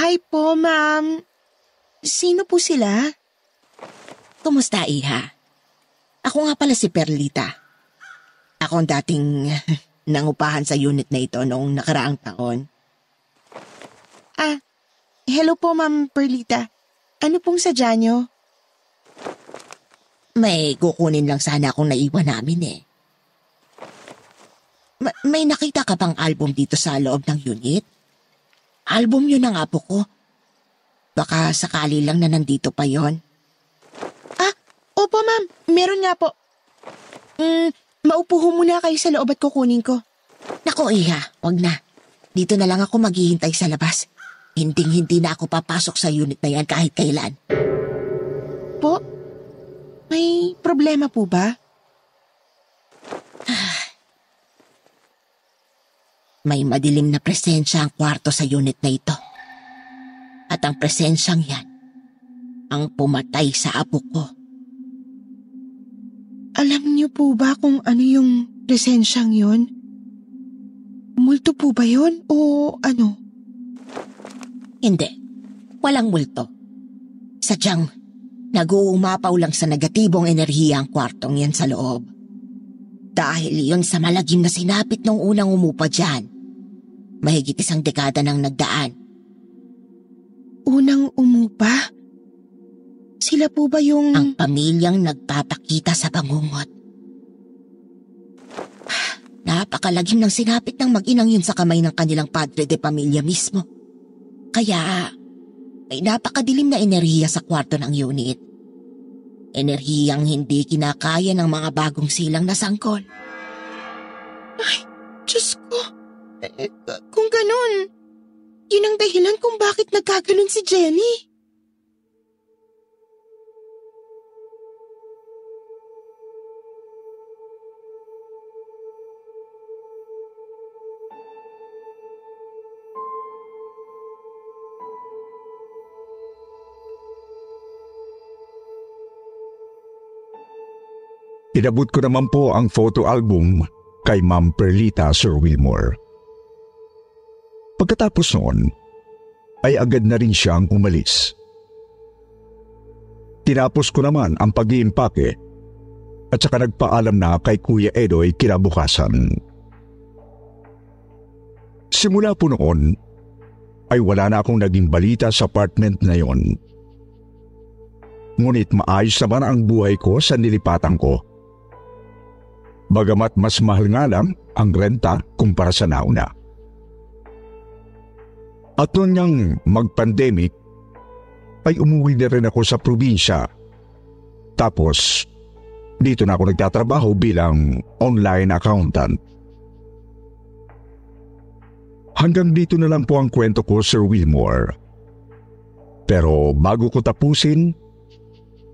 Hi po, ma'am. Sino po sila? Kumusta, Iha? Ako nga pala si Perlita. Ako ang dating nangupahan sa unit na ito noong nakaraang taon. Hello po, Ma'am Perlita. Ano pong sadya nyo? May kukunin lang sana akong naiwan namin eh. May nakita ka bang album dito sa loob ng unit? Album yun ng apo ko. Baka sakali lang na nandito pa yon. Opo, ma'am. Meron nga po. Maupo ho muna kayo sa loob at kukunin ko. Nako, Iha, wag na. Dito na lang ako maghihintay sa labas. Hindi na ako papasok sa unit na yan kahit kailan. Po? May problema po ba? May madilim na presensya ang kwarto sa unit na ito. At ang presensyang yan, ang pumatay sa apo ko. Alam niyo po ba kung ano yung presensyang yun? Multo po ba yun o ano? Hindi. Walang multo. Sadyang nag-uumapaw lang sa negatibong enerhiya ang kwartong yan sa loob. Dahil yun sa malagim na sinapit nung unang umupa dyan. Mahigit 1 dekada nang nagdaan. Unang umupa? Sila po ba yung... Ang pamilyang nagpapakita sa bangungot. Napakalagim ng sinapit ng mag-inang yun sa kamay ng kanilang padre de pamilya mismo. Kaya may napakadilim na enerhiya sa kwarto ng unit. Enerhiyang hindi kinakaya ng mga bagong silang na sangkol. Ay, Diyos ko. Kung ganun, yun ang dahilan kung bakit nagkaganon si Jenny. Inabot ko naman po ang photo album kay Ma'am Perlita, Sir Wilmore. Pagkatapos noon, ay agad na rin siyang umalis. Tinapos ko naman ang pag-iimpake at saka nagpaalam na kay Kuya Edoy kinabukasan. Simula po noon, ay wala na akong naging balita sa apartment na yon. Ngunit maayos naman ang buhay ko sa nilipatan ko. Bagamat mas mahal nga lang ang renta kumpara sa nauna. At noon niyang mag-pandemic, ay umuwi na rin ako sa probinsya. Tapos, dito na ako nagtatrabaho bilang online accountant. Hanggang dito na lang po ang kwento ko, Sir Wilmore. Pero bago ko tapusin,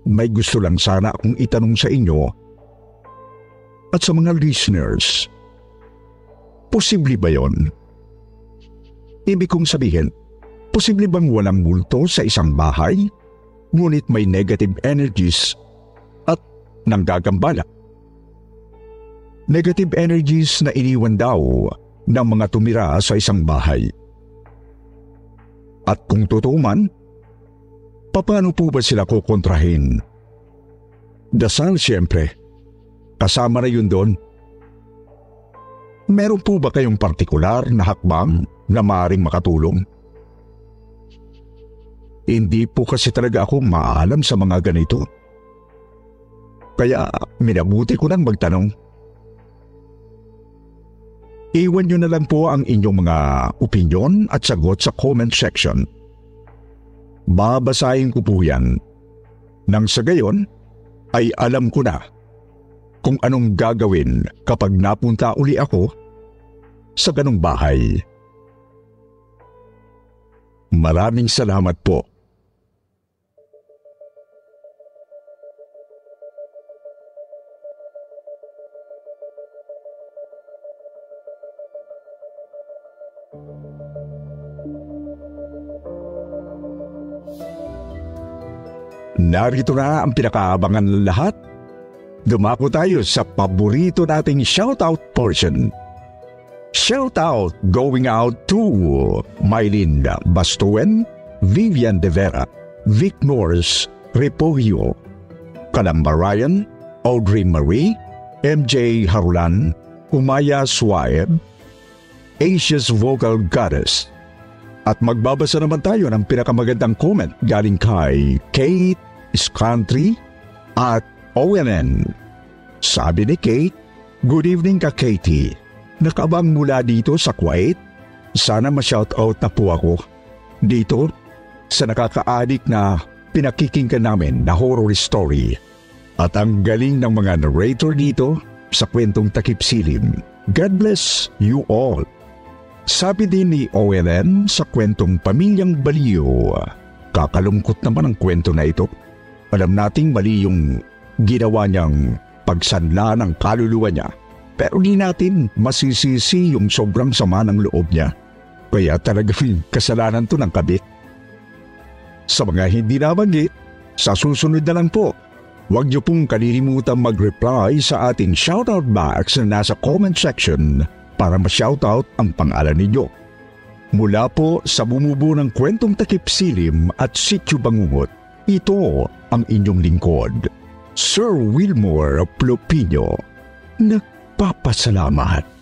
may gusto lang sana akong itanong sa inyo at sa mga listeners. Posible ba yon? Ibig kong sabihin, posible bang walang multo sa isang bahay, ngunit may negative energies at nanggagambala? Negative energies na iniwan daw ng mga tumira sa isang bahay. At kung totoo man, paano po ba sila kukontrahin? Dasal siyempre. Kasama na yun doon. Meron po ba kayong partikular na hakbang na maaaring makatulong? Hindi po kasi talaga ako maalam sa mga ganito. Kaya minabuti ko nang magtanong. Iwan nyo na lang po ang inyong mga opinyon at sagot sa comment section. Babasahin ko po yan. Nang sa gayon ay alam ko na kung anong gagawin kapag napunta uli ako sa ganong bahay. Maraming salamat po. Narito na ang pinakaabangan ng lahat. Dumako tayo sa paborito nating shoutout portion. Shoutout going out to Mylene Bastuen, Vivian De Vera, Vic Norris Repogio, Kalamba Ryan, Audrey Marie, MJ Harulan, Umaya Suaeb, Asia's Vocal Goddess. At magbabasa naman tayo ng pinakamagandang comment galing kay Kate Scantry at ONN. Sabi ni Kate, "Good evening ka Katie. Nakabang mula dito sa Kuwait. Sana ma-shoutout na po ako. Dito sa nakaka-addict na pinakikinggan namin na horror story. At ang galing ng mga narrator dito sa kwentong takip silim. God bless you all." Sabi din ni ONN sa kwentong Pamilyang Baliw, "Kakalungkot naman ang kwento na ito. Alam nating mali yung ginawa niyang pagsanla ng kaluluwa niya. Pero di natin masisisi yung sobrang sama ng loob niya. Kaya talagang kasalanan to ng kabit. Sa mga hindi nabanggit, sa susunod na lang po, huwag niyo pong kalilimutan mag-reply sa ating shoutout box na nasa comment section para ma-shoutout ang pangalan ninyo. Mula po sa bumubuo ng kwentong takip silim at sityo bangungot, ito ang inyong lingkod, Sir Wilmore Plopino. Nagpapasalamat.